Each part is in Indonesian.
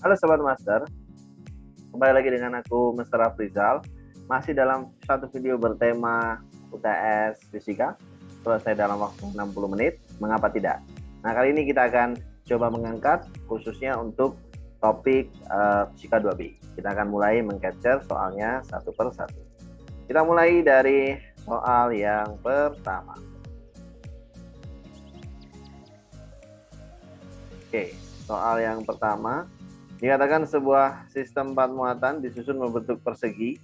Halo Sobat Master, kembali lagi dengan aku Mr. Afrizal. Masih dalam satu video bertema UTS Fisika, selesai dalam waktu 60 menit, mengapa tidak? Nah, kali ini kita akan coba mengangkat khususnya untuk topik Fisika 2B. Kita akan mulai meng-capture soalnya satu per satu. Kita mulai dari soal yang pertama. Oke, soal yang pertama. Dikatakan sebuah sistem 4 muatan disusun membentuk persegi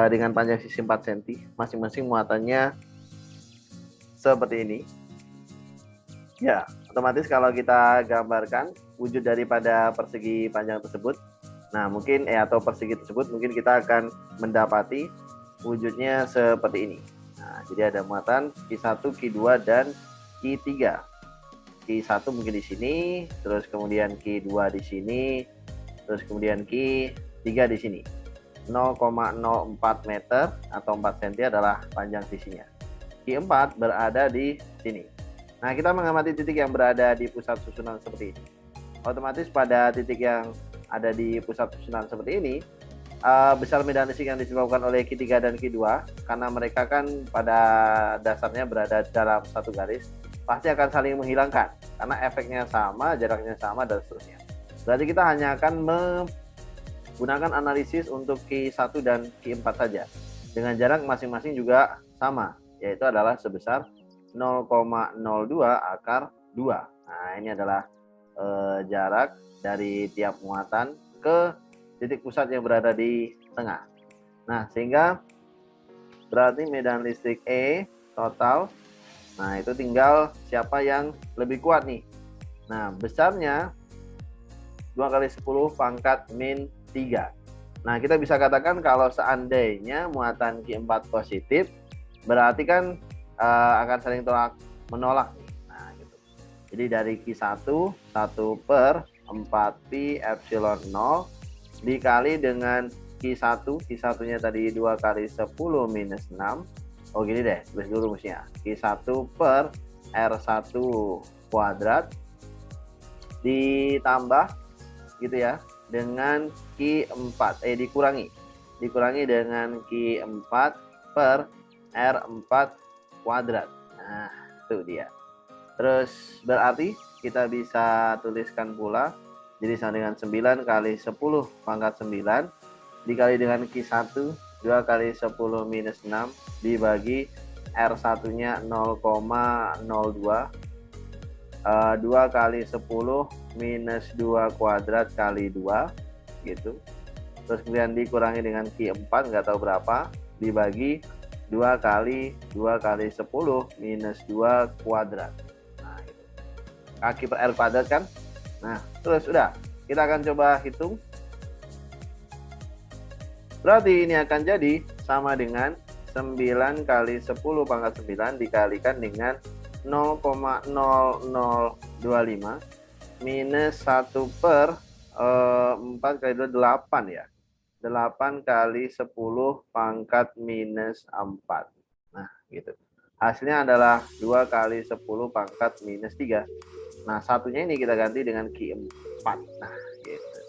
dengan panjang sisi 4 cm. Masing-masing muatannya seperti ini. Ya, otomatis kalau kita gambarkan wujud daripada persegi panjang tersebut, nah mungkin atau persegi tersebut mungkin kita akan mendapati wujudnya seperti ini. Nah, jadi ada muatan Q1, Q2 dan Q3. Q1 mungkin di sini, terus kemudian Q2 di sini, terus kemudian Q3 di sini. 0,04 meter atau 4 cm adalah panjang sisinya. Q4 berada di sini. Nah, kita mengamati titik yang berada di pusat susunan seperti ini. Otomatis pada titik yang ada di pusat susunan seperti ini, besar medan listrik yang disebabkan oleh Q3 dan Q2, karena mereka kan pada dasarnya berada dalam satu garis, pasti akan saling menghilangkan karena efeknya sama, jaraknya sama, dan seterusnya. Berarti kita hanya akan menggunakan analisis untuk Q1 dan Q4 saja dengan jarak masing-masing juga sama, yaitu adalah sebesar 0,02 akar 2. Nah, ini adalah jarak dari tiap muatan ke titik pusat yang berada di tengah. Nah, sehingga berarti medan listrik E total, nah itu tinggal siapa yang lebih kuat nih. Nah, besarnya 2 kali 10 pangkat min 3. Nah, kita bisa katakan kalau seandainya muatan Q4 positif, berarti kan akan saling menolak. Nah, gitu. Jadi dari Q1, 1 per 4pi epsilon 0 dikali dengan Q1, Q1-nya tadi 2 kali 10 minus 6. Oh gini deh, tulis dulu rumusnya. Q1 per R1 kuadrat ditambah gitu ya dengan Q4 dikurangi dengan Q4 per R4 kuadrat. Nah, itu dia. Terus berarti kita bisa tuliskan pula jadi sama dengan 9 kali 10 pangkat 9 dikali dengan Q1 2 kali 10 minus 6 dibagi R1-nya 0,02 2 kali 10 minus 2 kuadrat kali 2 gitu. Terus kemudian dikurangi dengan Q4 nggak tahu berapa dibagi 2 kali 10 minus 2 kuadrat. Nah, gitu. Kaki per R kuadrat kan. Nah, terus udah kita akan coba hitung. Berarti ini akan jadi sama dengan 9 kali 10 pangkat 9 dikalikan dengan 0,0025 minus 1 per 4 kali 2 8 ya. 8 kali 10 pangkat minus 4. Nah, gitu. Hasilnya adalah 2 kali 10 pangkat minus 3. Nah, satunya ini kita ganti dengan Q4. Nah, gitu.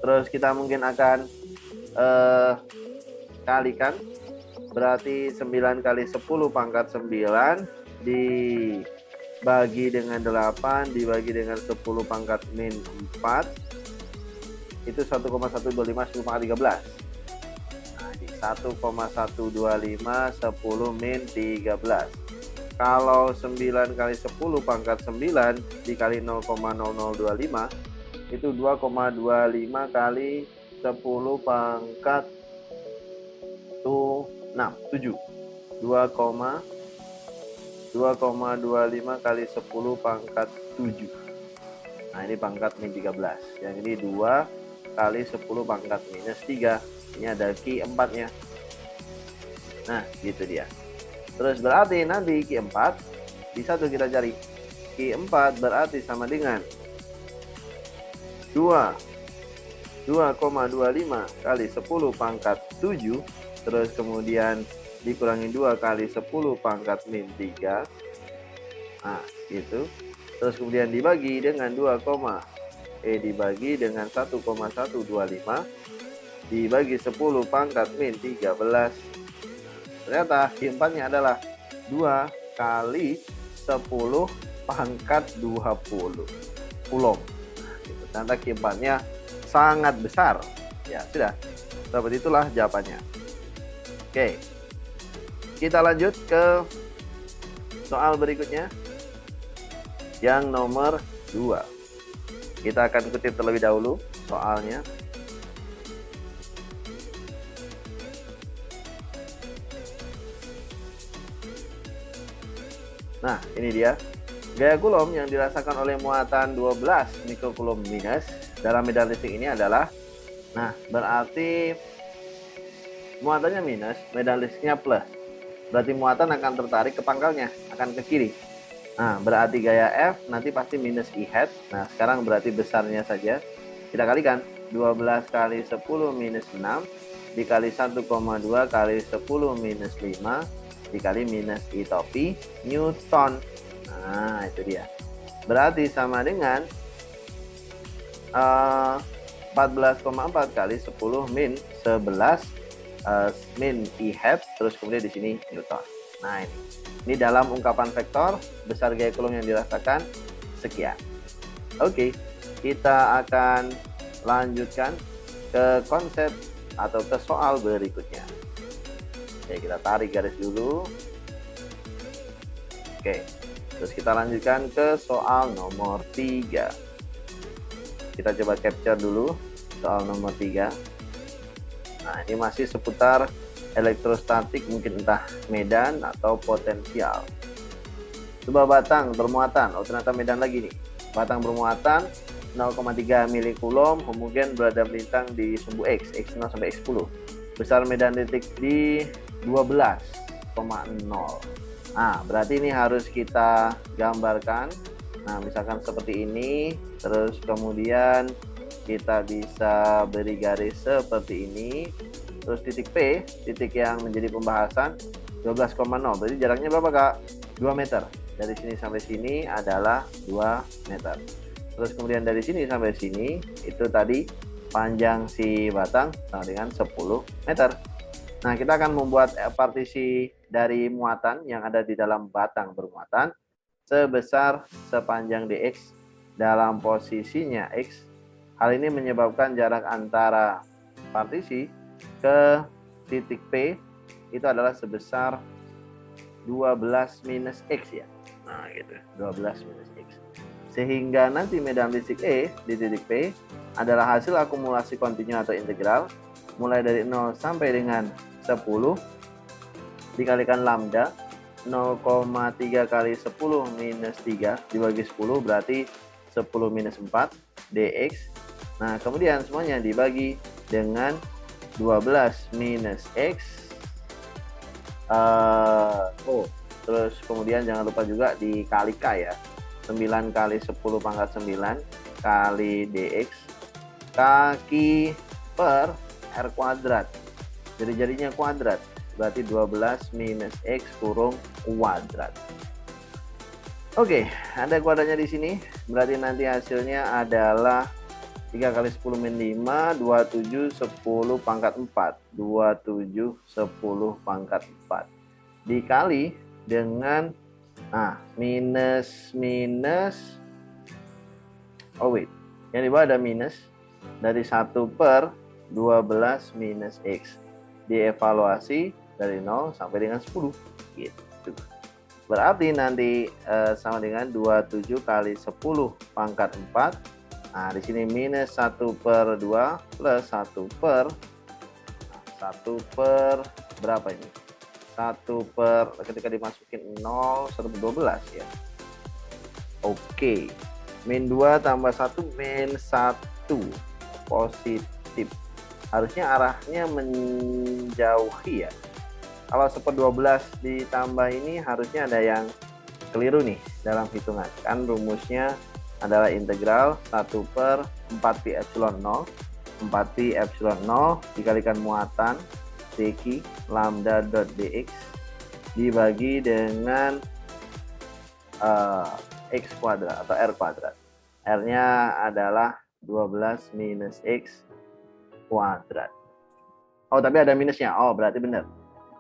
Terus kita mungkin akan kalikan. Berarti 9 kali 10 pangkat 9 dibagi dengan 8 dibagi dengan 10 pangkat min 4 itu 1,125 10 pangkat 13. Nah, di 1,125 10 min 13. Kalau 9 kali 10 pangkat 9 dikali 0,0025 itu 2,25 kali 10 pangkat 7. 2,25 kali 10 pangkat 7. Nah, ini pangkat min 13. Yang ini 2 kali 10 pangkat minus 3. Ini ada Q4-nya. Nah, gitu dia. Terus berarti nanti Q4 bisa tuh kita cari. Q4 berarti sama dengan 2,25 kali 10 pangkat 7 terus kemudian dikurangi 2 kali 10 pangkat min 3. Nah, gitu. Terus kemudian dibagi dengan E dibagi dengan 1,125 dibagi 10 pangkat min 13. Ternyata Q4-nya adalah 2 kali 10 pangkat 20 Coulomb. Ternyata Q4-nya sangat besar. Ya, sudah. Seperti itulah jawabannya. Oke. Kita lanjut ke soal berikutnya. Yang nomor 2. Kita akan kutip terlebih dahulu soalnya. Nah, ini dia. Gaya Coulomb yang dirasakan oleh muatan 12 mikrocoulomb minus dalam medan listrik ini adalah, nah, berarti muatannya minus, medan listriknya plus. Berarti muatan akan tertarik ke pangkalnya, akan ke kiri. Nah, berarti gaya F nanti pasti minus I hat. Nah, sekarang berarti besarnya saja. Kita kalikan. 12 kali 10 minus 6 dikali 1,2 kali 10 minus 5 dikali minus I topi Newton. Nah, itu dia. Berarti sama dengan 14,4 kali 10 min 11 min I hat, terus kemudian di sini Newton. Nah, ini dalam ungkapan vektor besar gaya Coulomb yang dirasakan sekian. Oke, kita akan lanjutkan ke konsep atau ke soal berikutnya. Oke, kita tarik garis dulu. Oke, terus kita lanjutkan ke soal nomor 3. Kita coba capture dulu soal nomor 3. Nah, ini masih seputar elektrostatik, mungkin entah medan atau potensial. Sebuah batang bermuatan, oh ternyata medan lagi nih. Batang bermuatan 0,3 milicoulomb, kemudian berada melintang di sumbu X 0 sampai X10. Besar medan listrik di 12,0. Nah, berarti ini harus kita gambarkan. Nah, misalkan seperti ini, terus kemudian kita bisa beri garis seperti ini. Terus titik P, titik yang menjadi pembahasan 12,0. Berarti jaraknya berapa, Kak? 2 meter. Dari sini sampai sini adalah 2 meter. Terus kemudian dari sini sampai sini itu tadi panjang si batang sama dengan 10 meter. Nah, kita akan membuat partisi dari muatan yang ada di dalam batang bermuatan sebesar sepanjang dx dalam posisinya X. Hal ini menyebabkan jarak antara partisi ke titik P itu adalah sebesar 12 minus X ya. Nah, gitu. 12 minus X. Sehingga nanti medan listrik E di titik P adalah hasil akumulasi kontinu atau integral mulai dari 0 sampai dengan 10 dikalikan lambda 0,3 kali 10 minus 3 dibagi 10 berarti 10 minus 4 dx. Nah, kemudian semuanya dibagi dengan 12 minus x. Terus kemudian jangan lupa juga dikali K ya. 9 kali 10 pangkat 9 kali dx kaki per r kuadrat. Jadi jadinya kuadrat. Berarti 12 minus x kurung kuadrat. Oke, ada kuadratnya di sini. Berarti nanti hasilnya adalah 3 kali 10 min 5, 27 10 pangkat 4. 27 10 pangkat 4. Dikali dengan minus yang di bawah ada minus dari 1 per 12 minus X dievaluasi dari 0 sampai dengan 10 gitu. Berarti nanti sama dengan 27 kali 10 pangkat 4. Nah, di sini minus 1 per 2 plus 1 per berapa ini? 1 per ketika dimasukin 0 1 per 12 ya. Oke. Min 2 tambah 1 min 1 positif. Harusnya arahnya menjauhi ya. Kalau 1 per 12 ditambah ini harusnya ada yang keliru nih dalam hitungan. Kan rumusnya adalah integral 1 per 4pi epsilon 0. 4pi epsilon 0 dikalikan muatan dq lambda dot dx dibagi dengan x kuadrat atau r kuadrat. R-nya adalah 12 minus X kuadrat. Oh, tapi ada minusnya. Oh, berarti benar.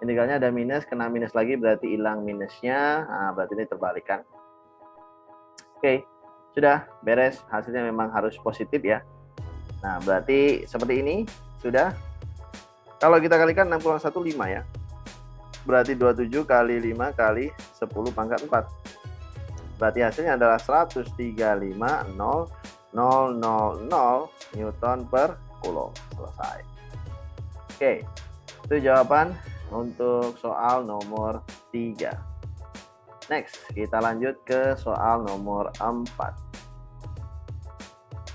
Integralnya ada minus, kena minus lagi berarti hilang minusnya. Nah, berarti ini terbalikan. Oke, sudah beres. Hasilnya memang harus positif ya. Nah, berarti seperti ini sudah. Kalau kita kalikan 6,1 5 ya. Berarti 27 kali 5 kali 10 pangkat 4. Berarti hasilnya adalah 135,0000 Newton per Coulomb. Selesai. Oke, itu jawaban untuk soal nomor 3. Next, kita lanjut ke soal nomor 4.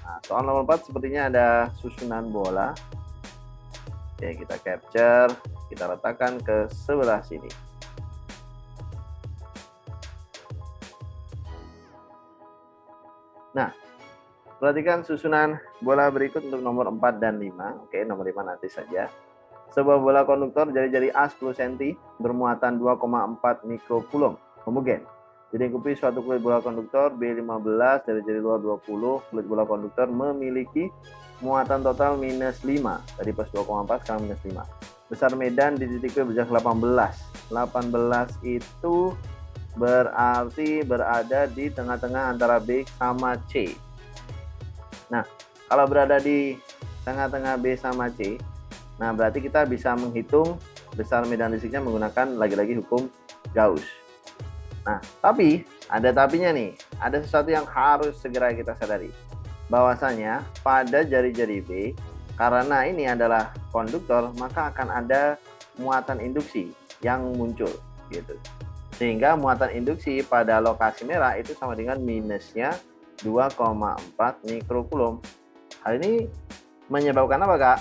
Nah, soal nomor 4 sepertinya ada susunan bola. Oke, kita capture, kita letakkan ke sebelah sini. Nah, perhatikan susunan bola berikut untuk nomor 4 dan 5. Oke, nomor 5 nanti saja. Sebuah bola konduktor jari-jari A 10 cm bermuatan 2,4 mikrocoulomb homogen. Dilingkupi suatu kulit bola konduktor B15 jari-jari luar 20. Kulit bola konduktor memiliki muatan total minus 5. Tadi plus 2,4 sekarang minus 5. Besar medan di titik P berjarak 18. 18 itu berarti berada di tengah-tengah antara B sama C. Nah, kalau berada di tengah-tengah B sama C, nah, berarti kita bisa menghitung besar medan listriknya menggunakan lagi-lagi hukum Gauss. Nah, tapi ada tapinya nih. Ada sesuatu yang harus segera kita sadari. Bahwasanya pada jari-jari B, karena ini adalah konduktor, maka akan ada muatan induksi yang muncul gitu. Sehingga muatan induksi pada lokasi merah itu sama dengan minusnya 2,4 mikrocoulomb. Hal ini menyebabkan apa, Kak?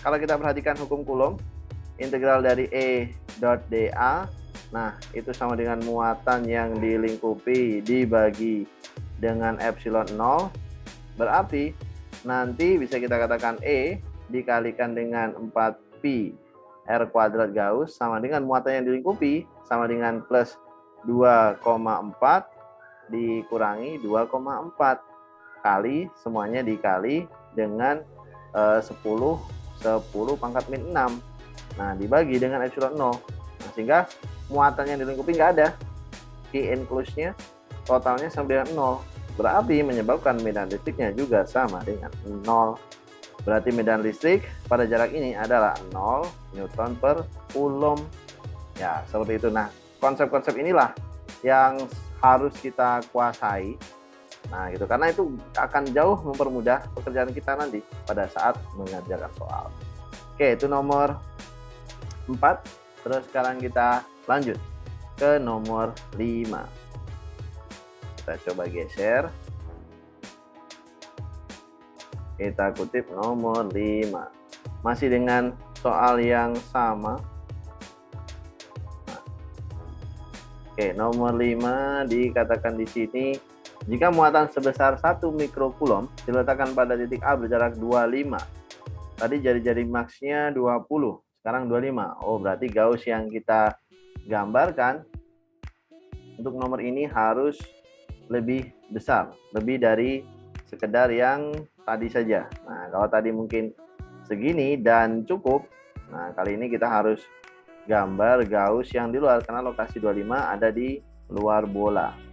Kalau kita perhatikan hukum Coulomb, integral dari E dot dA, nah itu sama dengan muatan yang dilingkupi dibagi dengan epsilon 0, berarti nanti bisa kita katakan E dikalikan dengan 4pi R kuadrat Gauss sama dengan muatan yang dilingkupi sama dengan plus 2,4 dikurangi 2,4 kali semuanya dikali dengan 10 pangkat min 6. Nah, dibagi dengan epsilon 0. Nah, sehingga muatan yang dilingkupi nggak ada. Q enclosed-nya totalnya sama dengan 0. Berarti menyebabkan medan listriknya juga sama dengan 0. Berarti medan listrik pada jarak ini adalah 0 Newton per Coulomb. Ya, seperti itu. Nah, konsep-konsep inilah yang harus kita kuasai. Nah, gitu, karena itu akan jauh mempermudah pekerjaan kita nanti pada saat mengerjakan soal. Oke, itu nomor 4. Terus sekarang kita lanjut ke nomor 5. Kita coba geser. Kita kutip nomor 5. Masih dengan soal yang sama. Nah. Oke, nomor 5 dikatakan di sini, jika muatan sebesar 1 mikrocoulomb diletakkan pada titik A berjarak 25. Tadi jari-jari maksnya 20, sekarang 25. Oh, berarti Gauss yang kita gambarkan untuk nomor ini harus lebih besar, lebih dari sekedar yang tadi saja. Nah, kalau tadi mungkin segini dan cukup, nah kali ini kita harus gambar Gauss yang di luar, karena lokasi 25 ada di luar bola.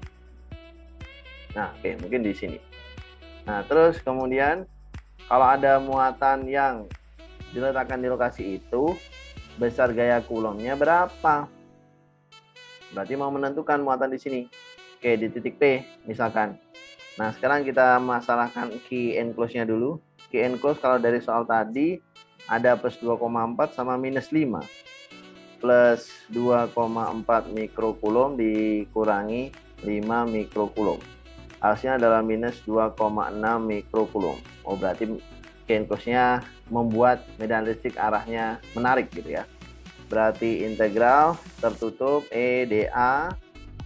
Nah, oke, mungkin di sini. Nah, terus kemudian kalau ada muatan yang diletakkan di lokasi itu, besar gaya Coulombnya berapa? Berarti mau menentukan muatan di sini. Oke, di titik P misalkan. Nah, sekarang kita masalahkan Q enclosed-nya dulu. Q enclosed kalau dari soal tadi ada plus 2,4 sama minus 5. Plus 2,4 mikrocoulomb dikurangi 5 mikrocoulomb. Hasilnya adalah minus 2,6 mikrocoulomb. Oh, berarti Q enclosed-nya membuat medan listrik arahnya menarik gitu ya. Berarti integral tertutup E dA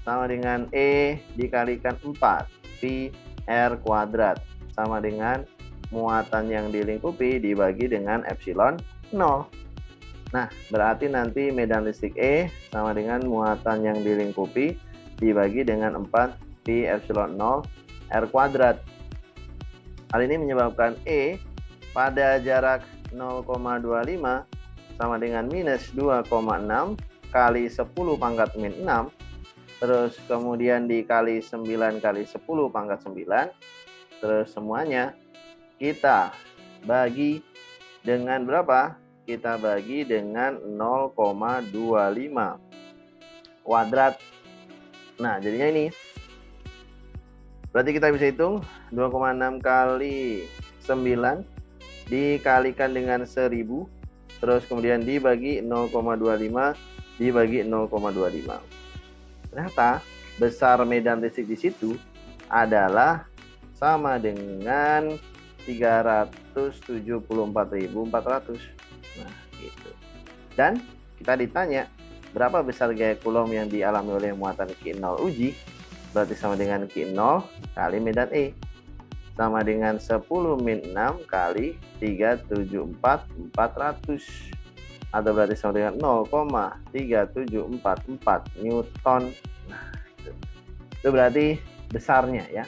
sama dengan E dikalikan 4 pi R kuadrat sama dengan muatan yang dilingkupi dibagi dengan epsilon 0. Nah, berarti nanti medan listrik E sama dengan muatan yang dilingkupi dibagi dengan 4 pi epsilon 0 R kuadrat. Hal ini menyebabkan E pada jarak 0,25 sama dengan minus 2,6 kali 10 pangkat min 6, terus kemudian dikali 9 kali 10 pangkat 9, terus semuanya kita bagi dengan berapa? Kita bagi dengan 0,25 kuadrat. Nah, jadinya ini. Berarti kita bisa hitung 2,6 kali 9 dikalikan dengan 1000, terus kemudian dibagi 0,25 dibagi 0,25. Ternyata besar medan listrik di situ adalah sama dengan 374.400. Nah, gitu. Dan kita ditanya berapa besar gaya Coulomb yang dialami oleh muatan Q0 uji. Berarti sama dengan Q0 kali medan E, sama dengan 10 min 6 kali 374.400, atau berarti sama dengan 0,3744 Newton. Nah, itu berarti besarnya ya.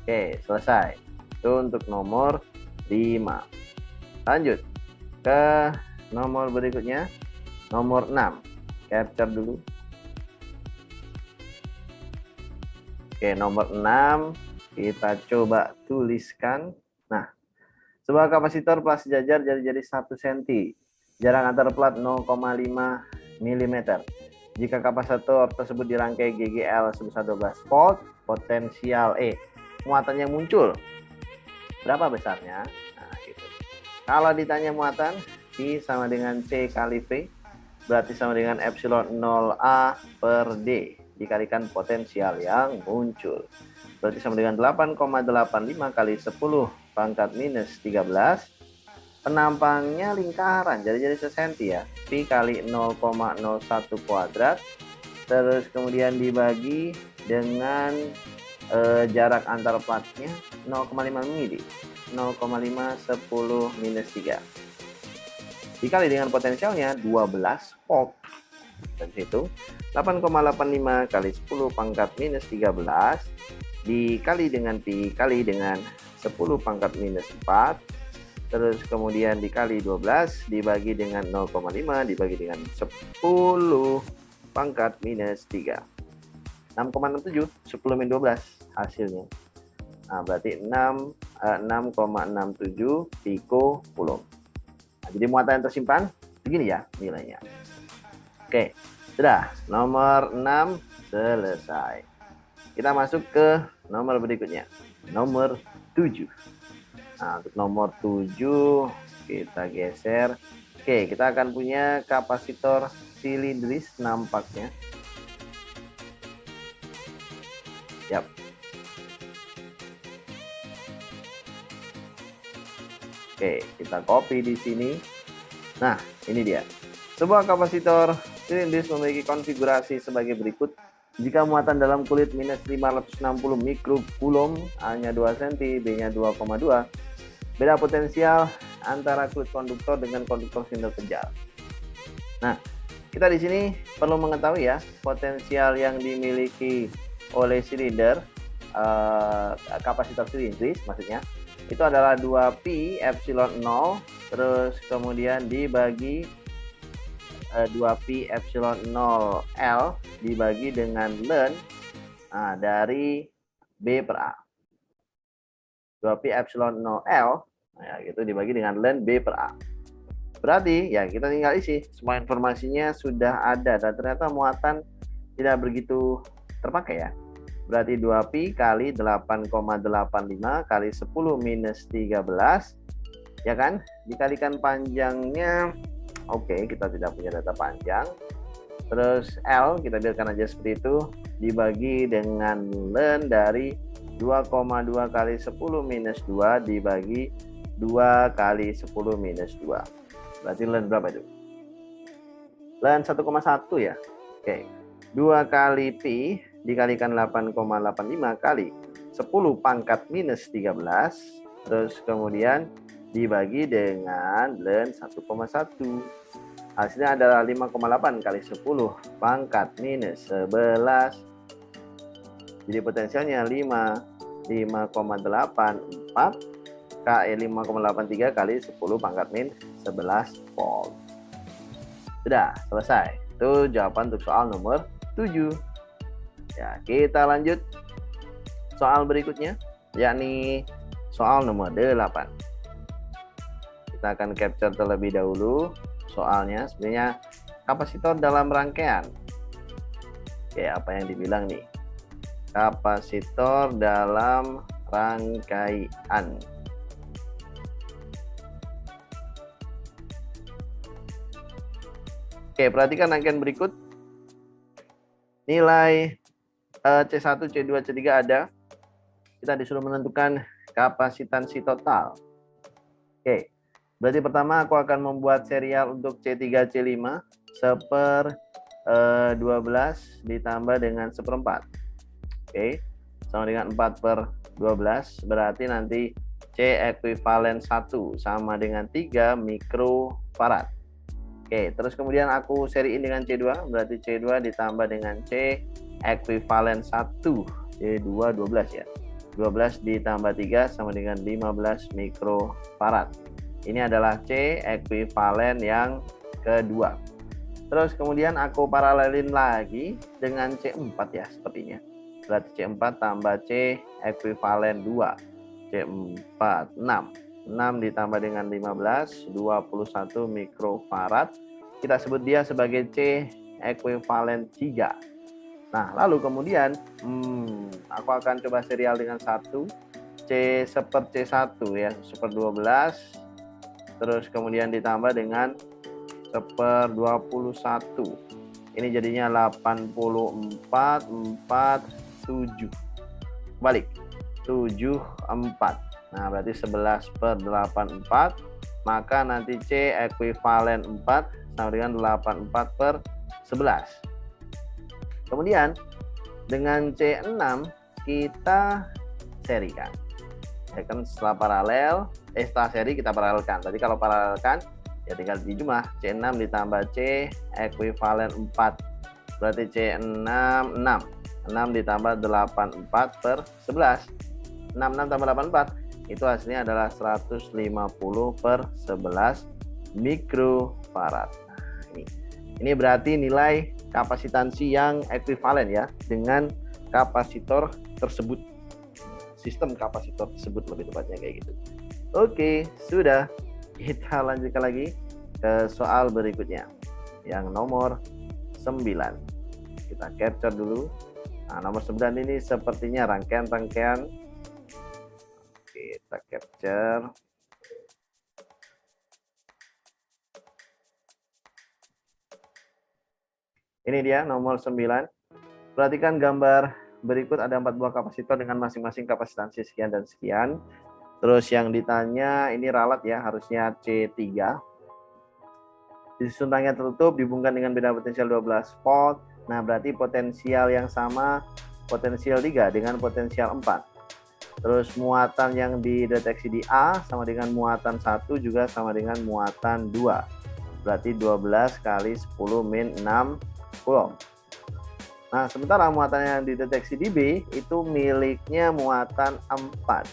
Oke, selesai. Itu untuk nomor 5. Lanjut ke nomor berikutnya, nomor 6. Capture dulu. Oke, nomor 6 kita coba tuliskan. Nah, sebuah kapasitor plat sejajar jari-jari 1 cm, jarak antar plat 0,5 mm. Jika kapasitor tersebut dirangkai GGL sebesar 12 volt, potensial E, muatan yang muncul berapa besarnya? Nah, gitu. Kalau ditanya muatan, I sama dengan C kali V, berarti sama dengan epsilon 0A per D dikalikan potensial yang muncul. Berarti sama dengan 8,85 kali 10 pangkat minus 13. Penampangnya lingkaran, jadi 1 cm ya. Pi kali 0,01 kuadrat. Terus kemudian dibagi dengan jarak antar platnya 0,5 mili. 0,5 10 minus 3. Dikali dengan potensialnya 12 volt. Dan situ 8,85 kali 10 pangkat minus 13 dikali dengan Pi kali dengan 10 pangkat minus 4, terus kemudian dikali 12 dibagi dengan 0,5 dibagi dengan 10 pangkat minus 3. 6,67, 10 min 12 hasilnya. Nah, berarti 6,67 piko Coulomb. Nah, jadi muatan yang tersimpan begini ya nilainya. Oke, sudah. Nomor 6 selesai. Kita masuk ke nomor berikutnya. Nomor 7. Nah, untuk nomor 7 kita geser. Oke, kita akan punya kapasitor silindris nampaknya. Yap. Oke, kita copy di sini. Nah, ini dia. Sebuah kapasitor silindris memiliki konfigurasi sebagai berikut. Jika muatan dalam kulit minus 560 mikrocoulomb, A-nya 2 cm, B-nya 2,2. Beda potensial antara kulit konduktor dengan konduktor silinder kejal. Nah, kita di sini perlu mengetahui ya, potensial yang dimiliki oleh silinder, kapasitor silindris maksudnya, itu adalah 2pi epsilon 0, terus kemudian dibagi 2pi epsilon 0 L dibagi dengan ln dari B per A. 2pi epsilon 0 L ya, gitu dibagi dengan ln B per A. Berarti ya kita tinggal isi. Semua informasinya sudah ada dan ternyata muatan tidak begitu terpakai ya. Berarti 2pi kali 8,85 kali 10 minus 13 ya kan, dikalikan panjangnya. Oke, kita tidak punya data panjang. Terus L kita biarkan aja seperti itu, dibagi dengan ln dari 2,2 kali 10 minus 2 dibagi 2 kali 10 minus 2. Berarti ln berapa itu? Ln 1,1 ya. Oke. 2 kali pi dikalikan 8,85 kali 10 pangkat minus 13. Terus kemudian dibagi dengan ln 1,1. Hasilnya adalah 5,8 kali 10 pangkat minus 11. Jadi potensialnya 5,84 4 KE 5,83 kali 10 pangkat min 11 volt. Sudah selesai. Itu jawaban untuk soal nomor 7. Ya, kita lanjut soal berikutnya, yakni soal nomor 8. Kita akan capture terlebih dahulu soalnya. Sebenarnya kapasitor dalam rangkaian. Oke, apa yang dibilang nih? Kapasitor dalam rangkaian. Oke, perhatikan rangkaian berikut. Nilai C1, C2, C3 ada. Kita disuruh menentukan kapasitansi total. Oke, berarti pertama aku akan membuat serial untuk C3, C5 12 ditambah dengan 1/4. Oke, sama dengan 4/12. Berarti nanti C ekuivalen 1 sama dengan 3 mikrofarad. Oke, terus kemudian aku seriin dengan C2, berarti C2 ditambah dengan C ekuivalen 1, C2 12 ya. 12 ditambah 3 sama dengan 15 mikrofarad. Ini adalah C ekuivalen yang kedua. Terus kemudian aku paralelin lagi dengan C4 ya sepertinya. Berarti C4 tambah C ekuivalen 2. C4 6. 6 ditambah dengan 15, 21 mikrofarad. Kita sebut dia sebagai C ekuivalen 3. Nah, lalu kemudian aku akan coba serial dengan 1 C seper C1 ya, seper 12. Terus kemudian ditambah dengan seper 21. Ini jadinya 84, 4, 7. Balik. 74. Nah, berarti 11/84. Maka nanti C ekuivalen 4 sama dengan 84/11. Kemudian dengan C6 kita serikan. Ya kan, setelah seri kita paralelkan. Berarti kalau paralelkan ya tinggal dijumlah. C6 ditambah C ekuivalen 4. Berarti C6 6. 6 ditambah 84/11. 66 tambah 84 itu hasilnya adalah 150/11 mikrofarad. Nah, ini berarti nilai kapasitansi yang ekuivalen ya dengan kapasitor tersebut. Sistem kapasitor tersebut lebih tepatnya kayak gitu. Oke, sudah. Kita lanjutkan lagi ke soal berikutnya. Yang nomor 9. Kita capture dulu. Nah, nomor 9 ini sepertinya rangkaian-rangkaian. Kita capture. Ini dia nomor 9. Perhatikan gambar berikut, ada 4 buah kapasitor dengan masing-masing kapasitansi sekian dan sekian. Terus yang ditanya ini ralat ya, harusnya C3. Disusun rangkaian tertutup, dihubungkan dengan beda potensial 12 volt. Nah, berarti potensial yang sama, potensial 3 dengan potensial 4. Terus muatan yang dideteksi di A sama dengan muatan 1 juga sama dengan muatan 2. Berarti 12 kali 10 min 6 coulomb. Nah, sementara muatan yang dideteksi di B itu miliknya muatan 4.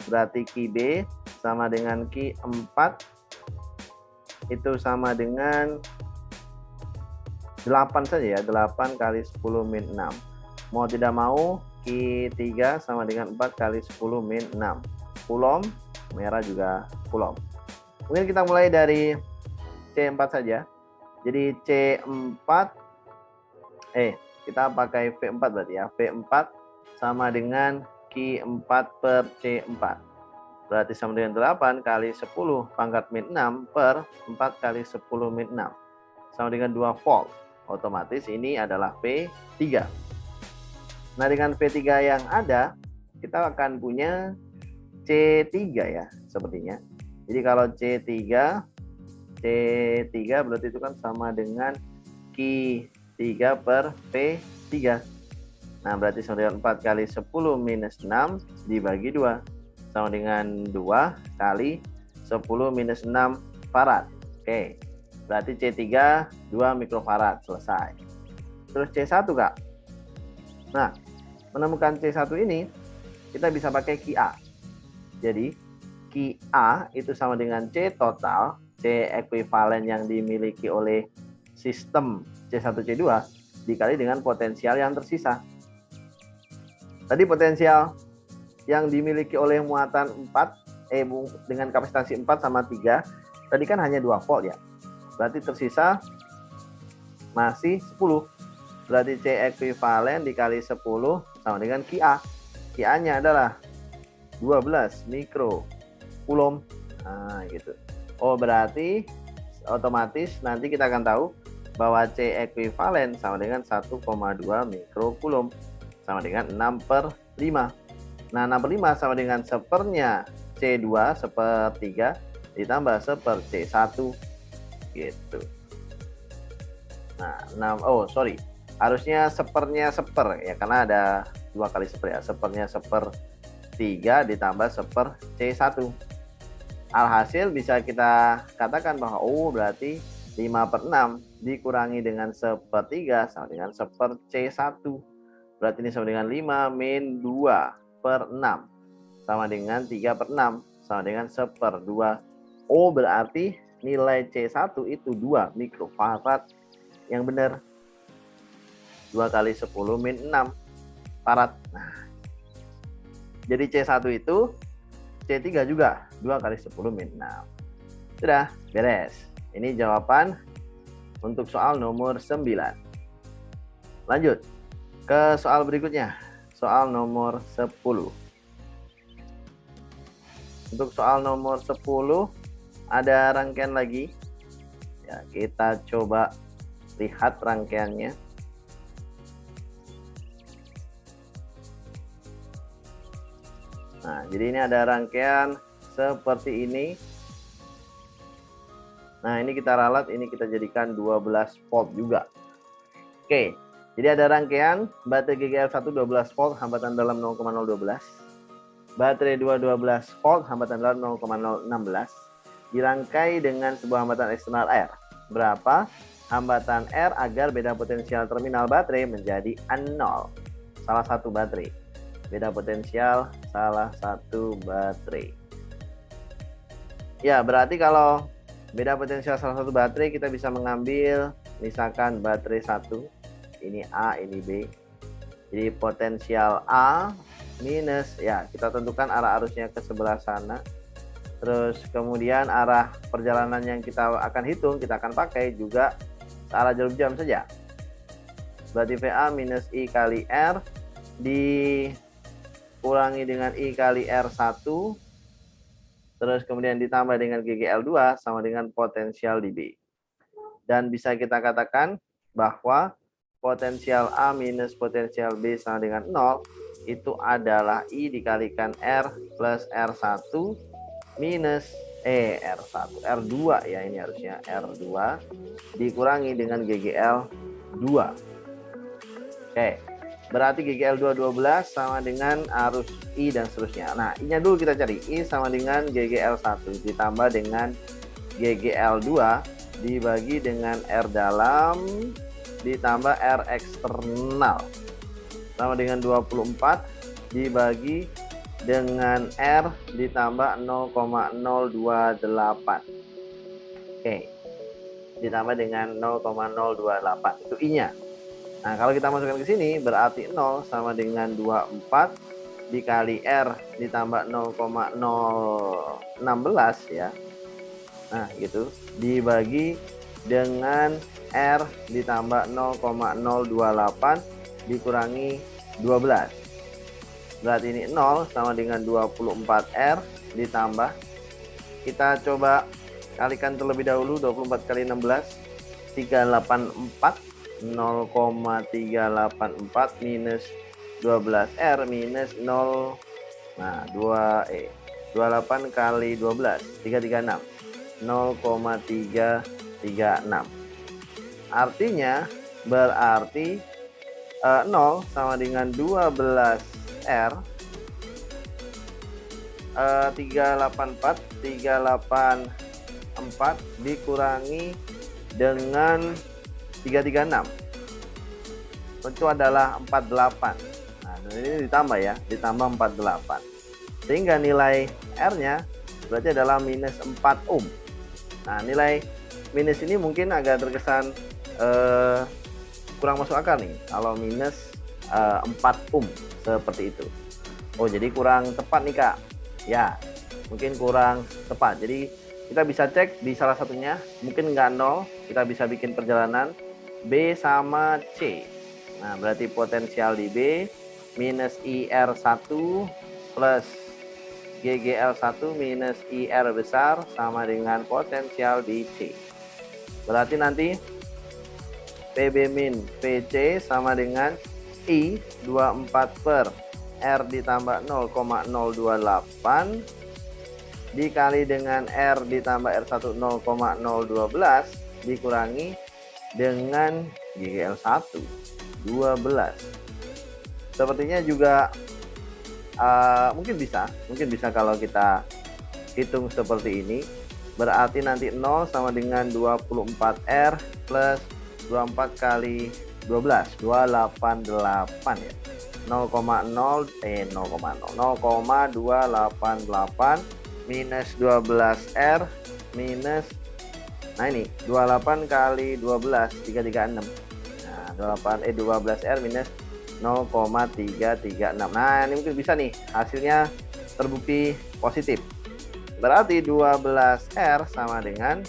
Berarti Q-B sama dengan Q4 itu sama dengan 8 saja ya, 8 kali 10 min 6. Mau tidak mau Q3 sama dengan 4 kali 10 min 6. Coulomb, merah juga coulomb. Mungkin kita mulai dari C4 saja. Jadi C4, kita pakai V4 berarti ya. V4 sama dengan Q4 per C4. Berarti sama dengan 8 kali 10 pangkat min 6 per 4 kali 10 min 6. Sama dengan 2 volt. Otomatis ini adalah V3. Nah, dengan V3 yang ada, kita akan punya C3 ya, sepertinya. Jadi kalau C3 berarti itu kan sama dengan Q3 per V3. Nah, berarti sama dengan 4 kali 10 minus 6 dibagi 2. Sama dengan 2 kali 10 minus 6 farad. Oke, berarti C3 2 mikrofarad, selesai. Terus C1 Kak. Nah, menemukan C1 ini kita bisa pakai QA. Jadi QA itu sama dengan C total, C ekuivalen yang dimiliki oleh sistem C1 C2 dikali dengan potensial yang tersisa. Tadi potensial yang dimiliki oleh muatan 4 dengan kapasitansi 4 sama 3 tadi kan hanya 2 volt ya. Berarti tersisa masih 10. Berarti C ekuivalen dikali 10 sama dengan QA. QA-nya adalah 12 mikrocoulomb. Nah, gitu. Oh, berarti otomatis nanti kita akan tahu bahwa C ekuivalen sama dengan 1,2 mikrocoulomb sama dengan 6/5. Nah, 6/5 sama dengan sepernya C2 sepertiga ditambah C1 gitu. Nah, harusnya sepernya seper ya, karena ada 2 kali seper ya. Sepernya sepertiga ditambah C1. Alhasil bisa kita katakan bahwa berarti 5/6 dikurangi dengan sepertiga sama dengan C1. Berarti ini sama dengan 5 min 2/6 sama dengan 3/6 sama dengan 1/2. Berarti nilai C1 itu 2 mikrofarad. Yang benar 2 kali 10 min 6 farad. Nah, jadi C1 itu C3 juga 2 kali 10 min 6. Sudah beres. Ini jawaban untuk soal nomor 9. Lanjut ke soal berikutnya. Soal nomor 10. Untuk soal nomor 10 ada rangkaian lagi. Ya, kita coba lihat rangkaiannya. Nah, jadi ini ada rangkaian seperti ini. Nah, ini kita ralat, ini kita jadikan 12 volt juga. Oke, jadi ada rangkaian baterai GGL1 12 volt, hambatan dalam 0,012. Baterai 2 12 volt, hambatan dalam 0,016. Dirangkai dengan sebuah hambatan eksternal R. Berapa hambatan R agar beda potensial terminal baterai menjadi 0? Salah satu baterai. Beda potensial salah satu baterai. Ya, berarti kalau beda potensial salah satu baterai, kita bisa mengambil misalkan baterai 1. Ini A, ini B. Jadi potensial A minus, ya kita tentukan arah arusnya ke sebelah sana. Terus kemudian arah perjalanan yang kita akan hitung, kita akan pakai juga arah jarum jam saja. Berarti VA minus I kali R dikurangi dengan I kali R1. Terus kemudian ditambah dengan GGL2 sama dengan potensial di B. Dan bisa kita katakan bahwa potensial A minus potensial B sama dengan 0 itu adalah I dikalikan R plus R1 minus R1, R2 ya, ini harusnya R2 dikurangi dengan GGL2. Oke, berarti GGL2 12 sama dengan arus I dan seterusnya. Nah, I-nya dulu kita cari. I sama dengan GGL1 ditambah dengan GGL2 dibagi dengan R dalam ditambah R eksternal sama dengan 24 dibagi dengan R ditambah 0,028. Oke, ditambah dengan 0,028 itu I-nya. Nah, kalau kita masukkan ke sini berarti 0 sama dengan 24 dikali R ditambah 0,016 ya. Nah, gitu. Dibagi dengan R ditambah 0,028 dikurangi 12. Berarti ini 0 sama dengan 24R ditambah. Kita coba kalikan terlebih dahulu, 24 kali 16 384. 0,384 minus 12R minus 0. Nah, 28 kali 12 336. 0,336. Artinya berarti 0 sama dengan 12R 384 dikurangi dengan 336 itu adalah 48. Nah, ini ditambah ya, ditambah 48. Sehingga nilai R-nya berarti adalah minus 4 ohm. Nah, nilai minus ini mungkin agak terkesan kurang masuk akal nih kalau minus 4 ohm seperti itu. Oh, jadi kurang tepat nih Kak. Ya, mungkin kurang tepat. Jadi kita bisa cek di salah satunya, mungkin nggak 0, kita bisa bikin perjalanan B sama C. Nah, berarti potensial di B minus IR1 plus GGL1 minus IR besar sama dengan potensial di C. Berarti nanti PB min PC sama dengan I 24 per R ditambah 0,028 dikali dengan R ditambah R1 0,012 dikurangi dengan GGL1 12. Sepertinya juga mungkin bisa kalau kita hitung seperti ini. Berarti nanti 0 sama dengan 24R plus 24 kali 12 288 ya. 0,288 minus 12R minus, nah ini 28 kali 12 336. Nah, 12R minus 0,336. Nah, ini mungkin bisa nih hasilnya terbukti positif. Berarti 12R sama dengan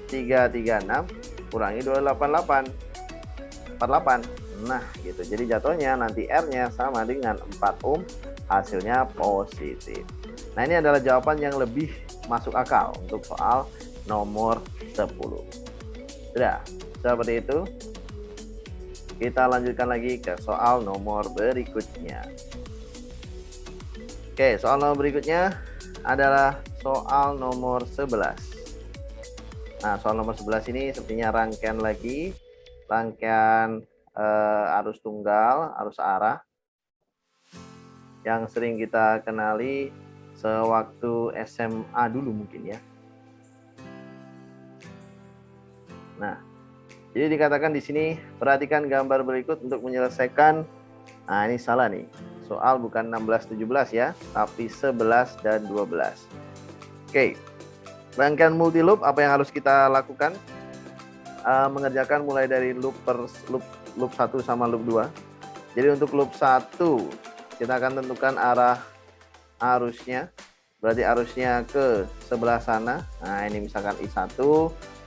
336 kurangi 288 48. Nah, gitu. Jadi jatuhnya nanti R-nya sama dengan 4 ohm, hasilnya positif. Nah, ini adalah jawaban yang lebih masuk akal untuk soal nomor 10. Sudah, seperti itu. Kita lanjutkan lagi ke soal nomor berikutnya. Oke, soal nomor berikutnya adalah soal nomor 11. Nah, soal nomor 11 ini sepertinya rangkaian lagi, rangkaian arus tunggal, arus arah yang sering kita kenali sewaktu SMA dulu mungkin ya. Nah, jadi dikatakan di sini perhatikan gambar berikut untuk menyelesaikan. Nah, ini salah nih. Soal bukan 16 17 ya, tapi 11 dan 12. Oke. Rangkaian multi loop apa yang harus kita lakukan? Mengerjakan mulai dari loop 1 sama loop 2. Jadi untuk loop 1 kita akan tentukan arah arusnya. Berarti arusnya ke sebelah sana. Nah, ini misalkan I1.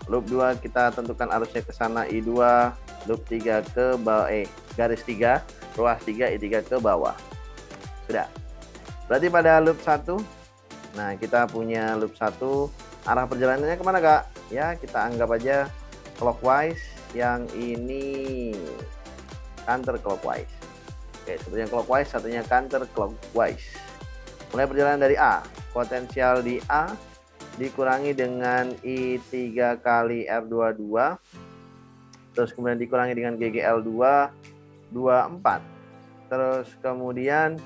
Loop 2 kita tentukan arusnya ke sana I2. Loop 3 ke bawah, garis 3, ruas 3, I3 ke bawah. Sudah. Berarti pada loop 1, nah kita punya loop 1, arah perjalanannya kemana Kak? Ya, kita anggap aja clockwise, yang ini counter clockwise. Oke, satunya clockwise, satunya counter clockwise. Mulai perjalanan dari A, potensial di A dikurangi dengan I3 kali R22, terus kemudian dikurangi dengan GGL2 24, terus kemudian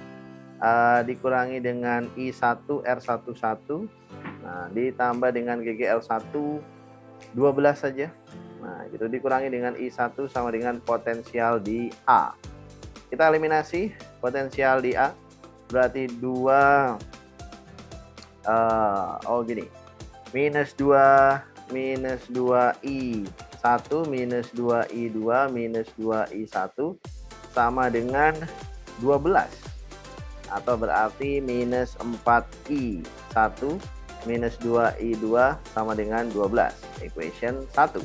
dikurangi dengan I1 R11, nah ditambah dengan GGL1 12 saja. Nah, gitu dikurangi dengan I1 sama dengan potensial di A. Kita eliminasi potensial di A, berarti 2 gini. Minus 2 I1 minus 2 I2 minus 2 I1 sama dengan 12. Atau berarti minus 4 I1 minus 2 I2 sama dengan 12. Equation 1.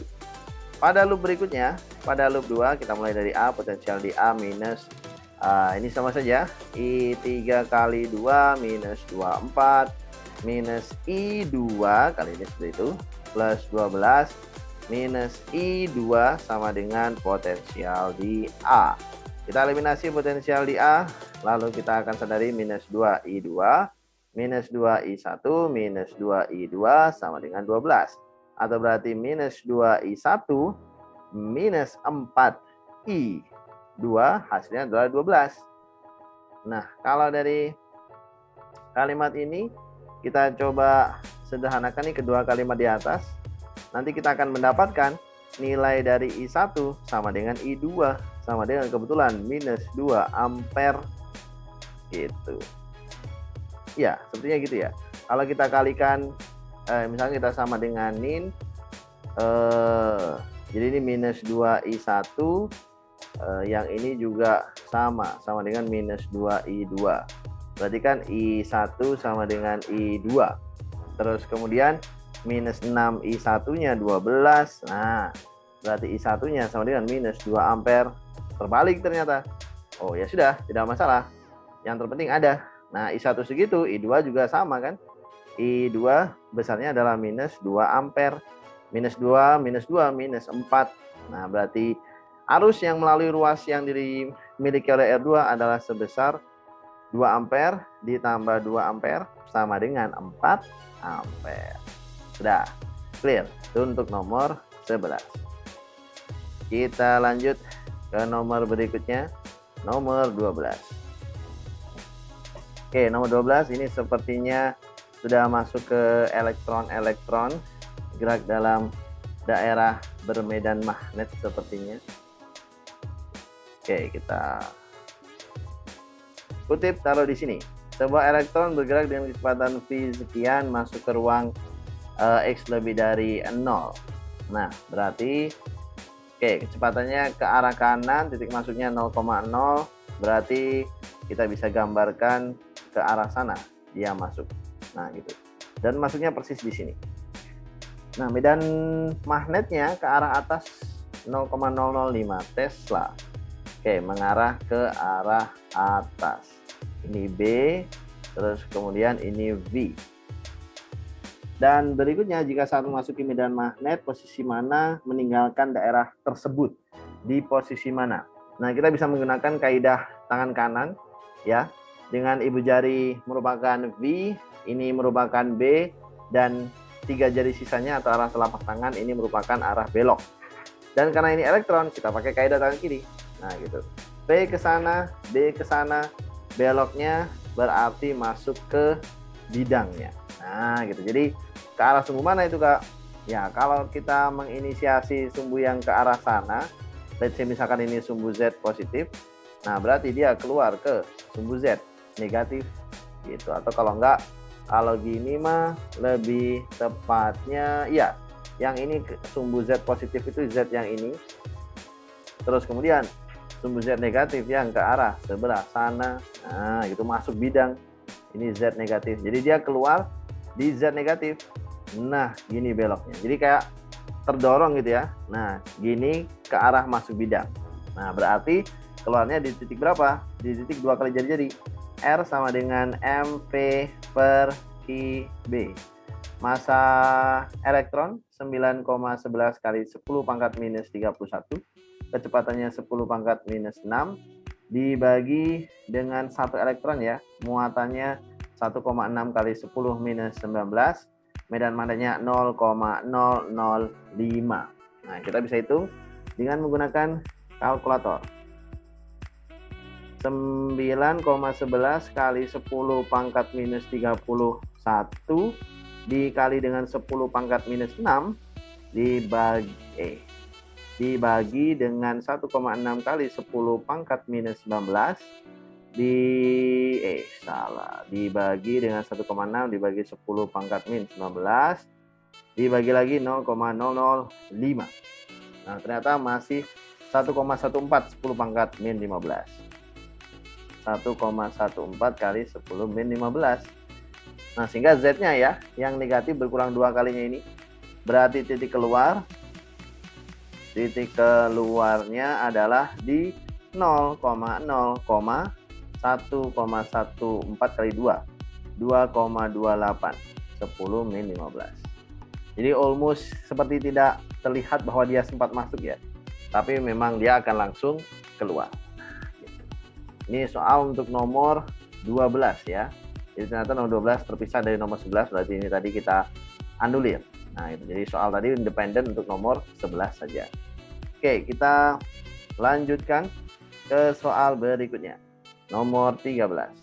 Pada loop berikutnya, pada loop 2 kita mulai dari A, potensial di A minus ini sama saja, I3 kali 2 minus 24 minus I2 kali ini seperti itu plus 12 minus I2 sama dengan potensial di A. Kita eliminasi potensial di A, lalu kita akan sadari minus 2 I2 minus 2 I1 minus 2 I2 sama dengan 12. Atau berarti minus 2 I1 minus 4 I2 hasilnya adalah 12. Nah, kalau dari kalimat ini kita coba sederhanakan nih kedua kalimat di atas. Nanti kita akan mendapatkan nilai dari I1 sama dengan I2 sama dengan kebetulan minus 2 ampere gitu. Ya, sepertinya gitu ya. Kalau kita kalikan, misalnya kita sama dengan nin, jadi ini minus 2i1, yang ini juga sama dengan minus 2i2. Berarti kan i1 sama dengan i2. Terus kemudian minus 6i1-nya 12. Nah, berarti i1-nya sama dengan minus 2 ampere. Terbalik ternyata. Oh ya sudah, tidak masalah. Yang terpenting ada. Nah, i1 segitu, i2 juga sama kan. I2 besarnya adalah minus 2 ampere. Minus 2, minus 2, minus 4. Nah, berarti arus yang melalui ruas yang dimiliki oleh R2 adalah sebesar 2 ampere ditambah 2 ampere sama dengan 4 ampere. Sudah clear. Itu untuk nomor 11. Kita lanjut ke nomor berikutnya, nomor 12. Oke, nomor 12 ini sepertinya sudah masuk ke elektron-elektron gerak dalam daerah bermedan magnet sepertinya. Oke, kita kutip, taruh di sini. Sebuah elektron bergerak dengan kecepatan v sekian masuk ke ruang x lebih dari 0. Nah, berarti kecepatannya ke arah kanan, titik masuknya 0,0, berarti kita bisa gambarkan ke arah sana dia masuk. Nah, gitu. Dan masuknya persis di sini. Nah, medan magnetnya ke arah atas 0,005 Tesla. Mengarah ke arah atas. Ini B, terus kemudian ini V. Dan berikutnya, jika saat memasuki medan magnet, posisi mana meninggalkan daerah tersebut, di posisi mana. Nah, kita bisa menggunakan kaidah tangan kanan, ya, dengan ibu jari merupakan V, ini merupakan B, dan 3 jari sisanya atau arah telapak tangan ini merupakan arah belok. Dan karena ini elektron, kita pakai kaidah tangan kiri. Nah, gitu. B ke sana, B ke sana, beloknya berarti masuk ke bidangnya. Nah, gitu. Jadi ke arah sumbu mana itu, Kak? Ya, kalau kita menginisiasi sumbu yang ke arah sana, let's say misalkan ini sumbu Z positif, nah berarti dia keluar ke sumbu Z negatif gitu. Atau kalau enggak, kalau gini mah lebih tepatnya ya, yang ini sumbu Z positif itu Z yang ini. Terus kemudian sumbu Z negatif yang ke arah sebelah sana. Nah, itu masuk bidang. Ini Z negatif. Jadi dia keluar di Z negatif. Nah, gini beloknya. Jadi kayak terdorong gitu ya. Nah, gini ke arah masuk bidang. Nah, berarti keluarnya di titik berapa? Di titik 2 kali jadi-jadi. R sama dengan MP per QB. Massa elektron 9,11 kali 10 pangkat minus 31. Kecepatannya 10 pangkat minus 6. Dibagi dengan 1 elektron ya. Muatannya 1,6 kali 10 minus 19. Medan magnetnya 0,005. Nah, kita bisa hitung dengan menggunakan kalkulator. 9,11 kali 10 pangkat minus 31 dikali dengan 10 pangkat minus 6 dibagi dengan 1,6 kali 10 pangkat minus 19 dibagi dengan 1,6 dibagi 10 pangkat min 19 dibagi lagi 0,005. Nah, ternyata masih 1,14 10 pangkat min 15. 1,14 kali 10 min 15. Nah, sehingga Z-nya ya, yang negatif berkurang 2 kalinya ini. Berarti titik keluarnya adalah di 0,0,1,14 kali 2. 2,28. 10 min 15. Jadi almost seperti tidak terlihat bahwa dia sempat masuk ya. Tapi memang dia akan langsung keluar. Ini soal untuk nomor 12 ya. Jadi ternyata nomor 12 terpisah dari nomor 11, berarti ini tadi kita anulir. Nah, itu. Jadi soal tadi independen untuk nomor 11 saja. Oke, kita lanjutkan ke soal berikutnya. Nomor 13.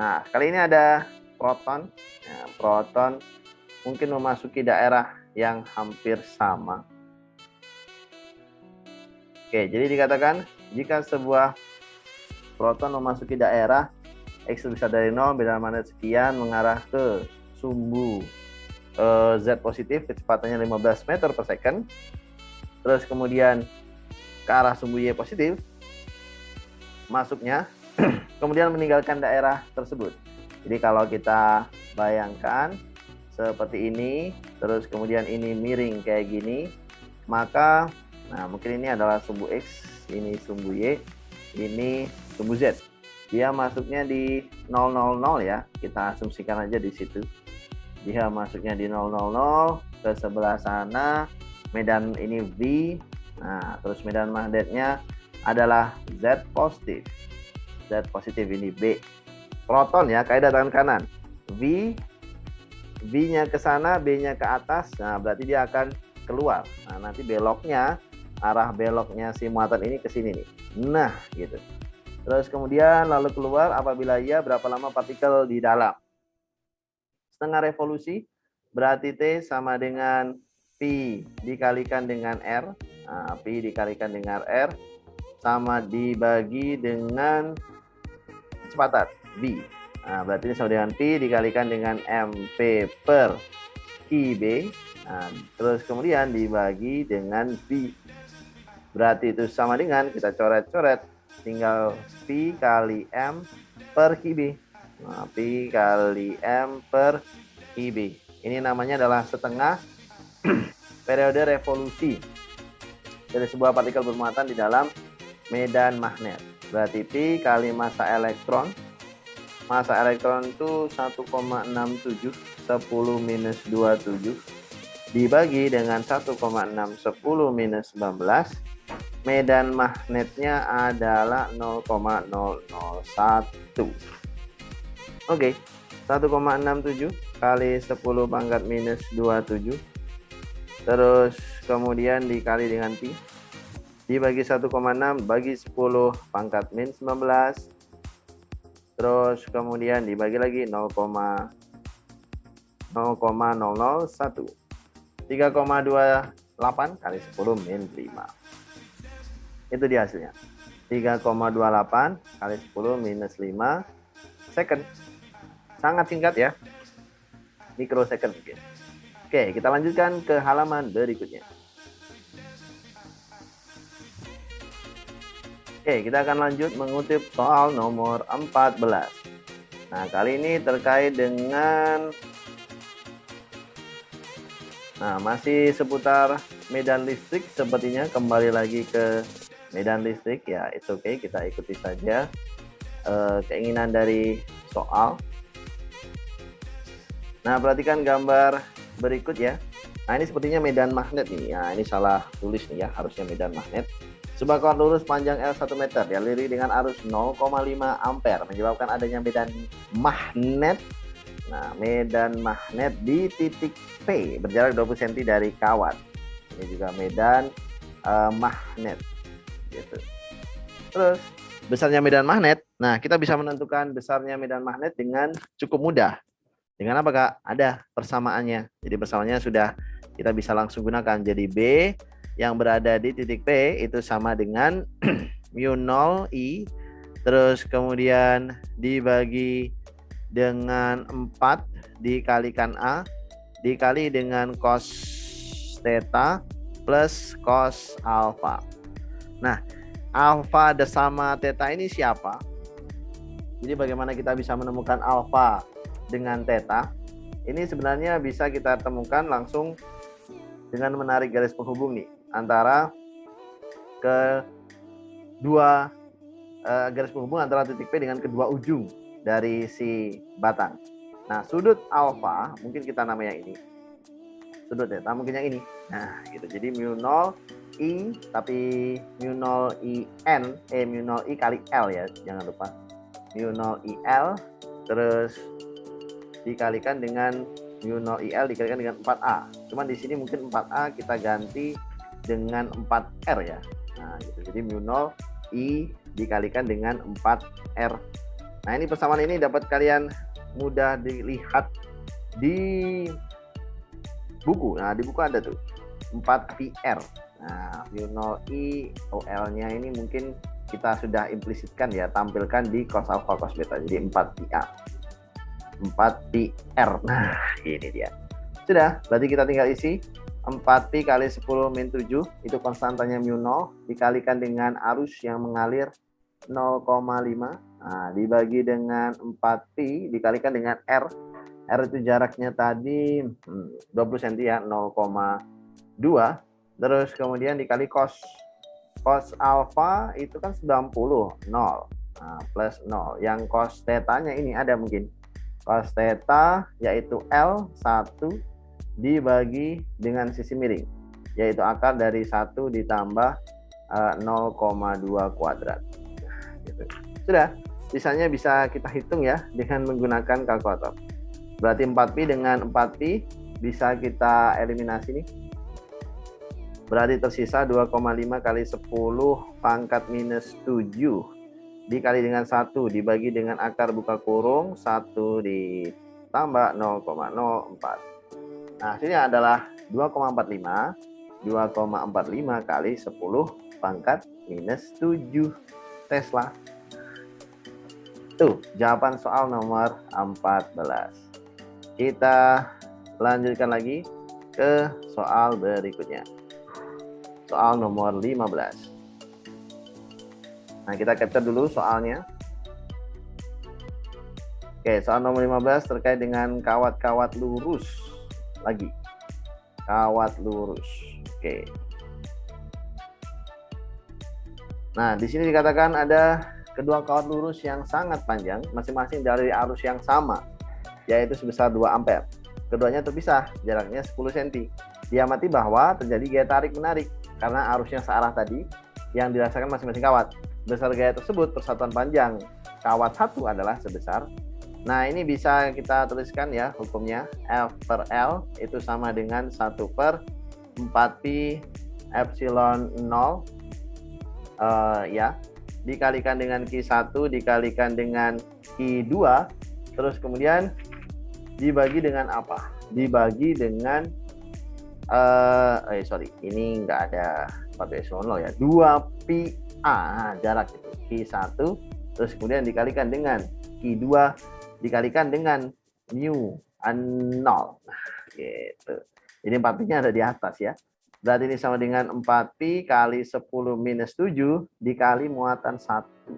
Nah, kali ini ada proton. Nah, proton mungkin memasuki daerah yang hampir sama. Oke, jadi dikatakan jika sebuah proton memasuki daerah X lebih besar dari 0, medan magnet sekian mengarah ke sumbu Z positif, kecepatannya 15 meter per second. Terus kemudian ke arah sumbu Y positif, masuknya, kemudian meninggalkan daerah tersebut. Jadi kalau kita bayangkan seperti ini, terus kemudian ini miring kayak gini, maka nah mungkin ini adalah sumbu X, ini sumbu Y, ini sumbu Z. Dia masuknya di 000 ya, kita asumsikan aja di situ. Dia masuknya di 000, ke sebelah sana medan ini V. Nah, terus medan magnetnya adalah Z positif. Z positif ini B. Proton ya, kaidah tangan kanan. V-nya ke sana, B-nya ke atas. Nah, berarti dia akan keluar. Nah, nanti beloknya, arah beloknya si muatan ini ke sini nih. Nah, gitu. Terus kemudian lalu keluar apabila iya berapa lama partikel di dalam. Setengah revolusi berarti T sama dengan Pi dikalikan dengan R. Nah, Pi dikalikan dengan R sama dibagi dengan kecepatan V. Nah, berarti ini sama dengan Pi dikalikan dengan MP per QB. Nah, terus kemudian dibagi dengan V. Berarti itu sama dengan, kita coret-coret, tinggal Pi kali M per QB. Nah, Pi kali M per QB. Ini namanya adalah setengah periode revolusi dari sebuah partikel bermuatan di dalam medan magnet. Berarti Pi kali massa elektron. Massa elektron itu 1,67 10 minus 27 dibagi dengan 1,6 10 minus 19. Medan magnetnya adalah 0,001. Oke, 1,67 kali 10 pangkat minus 27. Terus kemudian dikali dengan Pi. Dibagi 1,6 bagi 10 pangkat min 19. Terus kemudian dibagi lagi 0,001. 3,28 kali 10 min 5. Itu dia hasilnya. 3,28 kali 10 minus 5 second. Sangat singkat ya. Mikrosecond mungkin. Oke, kita lanjutkan ke halaman berikutnya. Oke, kita akan lanjut mengutip soal nomor 14. Nah, kali ini terkait dengan masih seputar medan listrik sepertinya, kembali lagi ke medan listrik ya. It's okay, kita ikuti saja keinginan dari soal. Nah, perhatikan gambar berikut ya. Nah, ini sepertinya medan magnet nih. Nah, ini salah tulis nih ya, harusnya medan magnet. Sebuah koar lurus panjang L 1 meter dialiri dengan arus 0,5 ampere menyebabkan adanya medan magnet. Nah, medan magnet di titik P berjarak 20 cm dari kawat. Ini juga medan magnet gitu. Terus besarnya medan magnet. Nah, kita bisa menentukan besarnya medan magnet dengan cukup mudah. Dengan apa, Kak? Ada persamaannya. Jadi persamaannya sudah kita bisa langsung gunakan. Jadi B yang berada di titik P itu sama dengan mu 0 I, terus kemudian dibagi dengan 4 dikalikan A dikali dengan cos theta plus cos alpha. Nah, alpha sama theta ini siapa? Jadi bagaimana kita bisa menemukan alpha dengan theta? Ini sebenarnya bisa kita temukan langsung dengan menarik garis penghubung nih antara kedua garis penghubung antara titik P dengan kedua ujung dari si batang. Nah, sudut alfa mungkin kita namanya ini. Sudut theta mungkin yang ini. Nah, gitu. Jadi mu 0 I tapi mu 0 I N mu 0 I kali L ya, jangan lupa. Mu 0 I L terus dikalikan dengan mu 0 IL dikalikan dengan 4A. Cuman di sini mungkin 4A kita ganti dengan 4R ya. Nah, gitu. Jadi mu 0 I dikalikan dengan 4R. Nah, ini persamaan ini dapat kalian mudah dilihat di buku. Nah, di buku ada tuh 4PR. Nah, mu 0 I OL-nya ini mungkin kita sudah implisitkan ya, tampilkan di cos alfa cos beta. Jadi 4πA. 4πr. Nah, ini dia. Sudah, berarti kita tinggal isi 4pi kali 10 min 7, itu konstantanya mu 0, dikalikan dengan arus yang mengalir 0,5. Nah, dibagi dengan 4pi, dikalikan dengan R. R itu jaraknya tadi 20 cm ya, 0,2. Terus kemudian dikali cos. Cos alfa itu kan 90, 0. Nah, plus 0. Yang cos tetanya ini ada mungkin. Cos theta yaitu L1 dibagi dengan sisi miring, yaitu akar dari 1 ditambah 0,2 kuadrat. Gitu. Sudah, sisanya bisa kita hitung ya dengan menggunakan kalkulator. Berarti 4pi dengan 4pi bisa kita eliminasi nih. Berarti tersisa 2,5 kali 10 pangkat minus 7 dikali dengan 1 dibagi dengan akar buka kurung 1 ditambah 0,04. Nah, hasilnya adalah 2,45 kali 10 pangkat minus 7 Tesla. Tuh, jawaban soal nomor 14. Kita lanjutkan lagi ke soal berikutnya. Soal nomor 15. Nah, kita capture dulu soalnya. Oke, soal nomor 15 terkait dengan kawat-kawat lurus. Lagi kawat lurus. Oke. Nah, di sini dikatakan ada kedua kawat lurus yang sangat panjang, masing-masing dari arus yang sama, yaitu sebesar 2 ampere. Keduanya terpisah, jaraknya 10 cm. Diamati bahwa terjadi gaya tarik menarik karena arusnya searah tadi yang dirasakan masing-masing kawat. Besar gaya tersebut persatuan panjang kawat satu adalah sebesar. Nah, ini bisa kita tuliskan ya hukumnya. F per L itu sama dengan 1/4pi epsilon 0 ya, dikalikan dengan Q1 dikalikan dengan Q2, terus kemudian dibagi dengan apa? Dibagi dengan ini nggak ada 4pi epsilon 0 ya, 2πa jarak itu Q1, terus kemudian dikalikan dengan Q2 dikalikan dengan mu 0. Gitu. Jadi 4pi-nya ada di atas ya. Berarti ini sama dengan 4pi kali 10 minus 7 dikali muatan 1.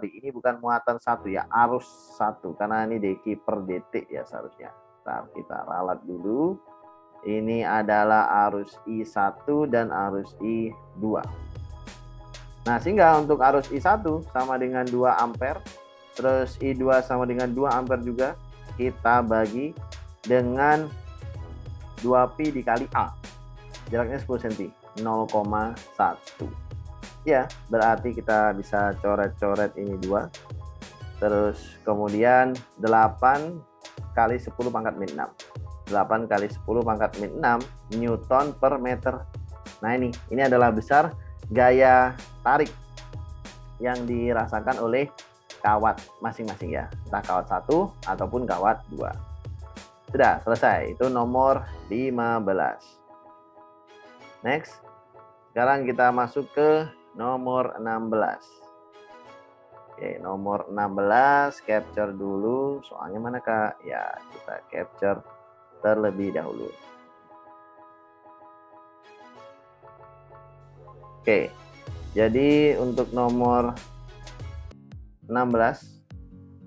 Ini bukan muatan 1 ya, arus 1 karena ini dq per dt ya seharusnya. Ntar kita ralat dulu. Ini adalah arus I1 dan arus I2. Nah, sehingga untuk arus I1 sama dengan 2 ampere, terus I2 sama dengan 2 ampere juga, kita bagi dengan 2pi dikali A. Jaraknya 10 cm, 0,1. Ya, berarti kita bisa coret-coret ini 2. Terus kemudian 8 kali 10 pangkat min 6. 8 kali 10 pangkat min 6 Newton per meter. Nah, ini adalah besar gaya tarik yang dirasakan oleh kawat masing-masing ya, entah kawat 1 ataupun kawat 2. Sudah selesai, itu nomor 15. Next, sekarang kita masuk ke nomor 16. Oke, nomor 16 capture dulu, soalnya mana Kak? Ya, kita capture terlebih dahulu. Oke, jadi untuk nomor 16,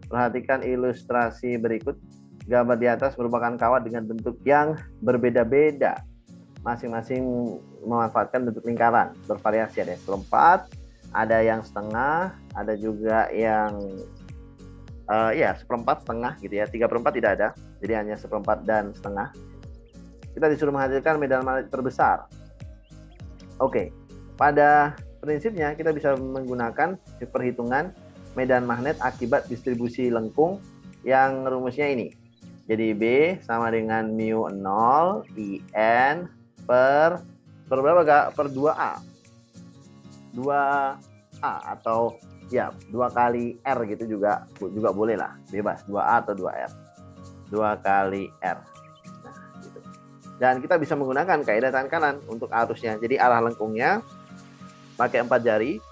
perhatikan ilustrasi berikut. Gambar di atas merupakan kawat dengan bentuk yang berbeda-beda. Masing-masing memanfaatkan bentuk lingkaran, bervariasi, ada yang seperempat, ada yang setengah, ada juga yang seperempat setengah gitu ya. 3/4 tidak ada, jadi hanya seperempat dan setengah. Kita disuruh menghasilkan medan magnet terbesar. Oke, pada prinsipnya kita bisa menggunakan perhitungan medan magnet akibat distribusi lengkung yang rumusnya ini. Jadi B sama dengan mu 0 IN per berapa Kak? Per 2A. 2A atau ya 2 kali R gitu juga boleh lah, bebas 2A atau 2R. 2 kali R. Nah, gitu. Dan kita bisa menggunakan kaidah tangan kanan untuk arusnya. Jadi arah lengkungnya pakai 4 jari,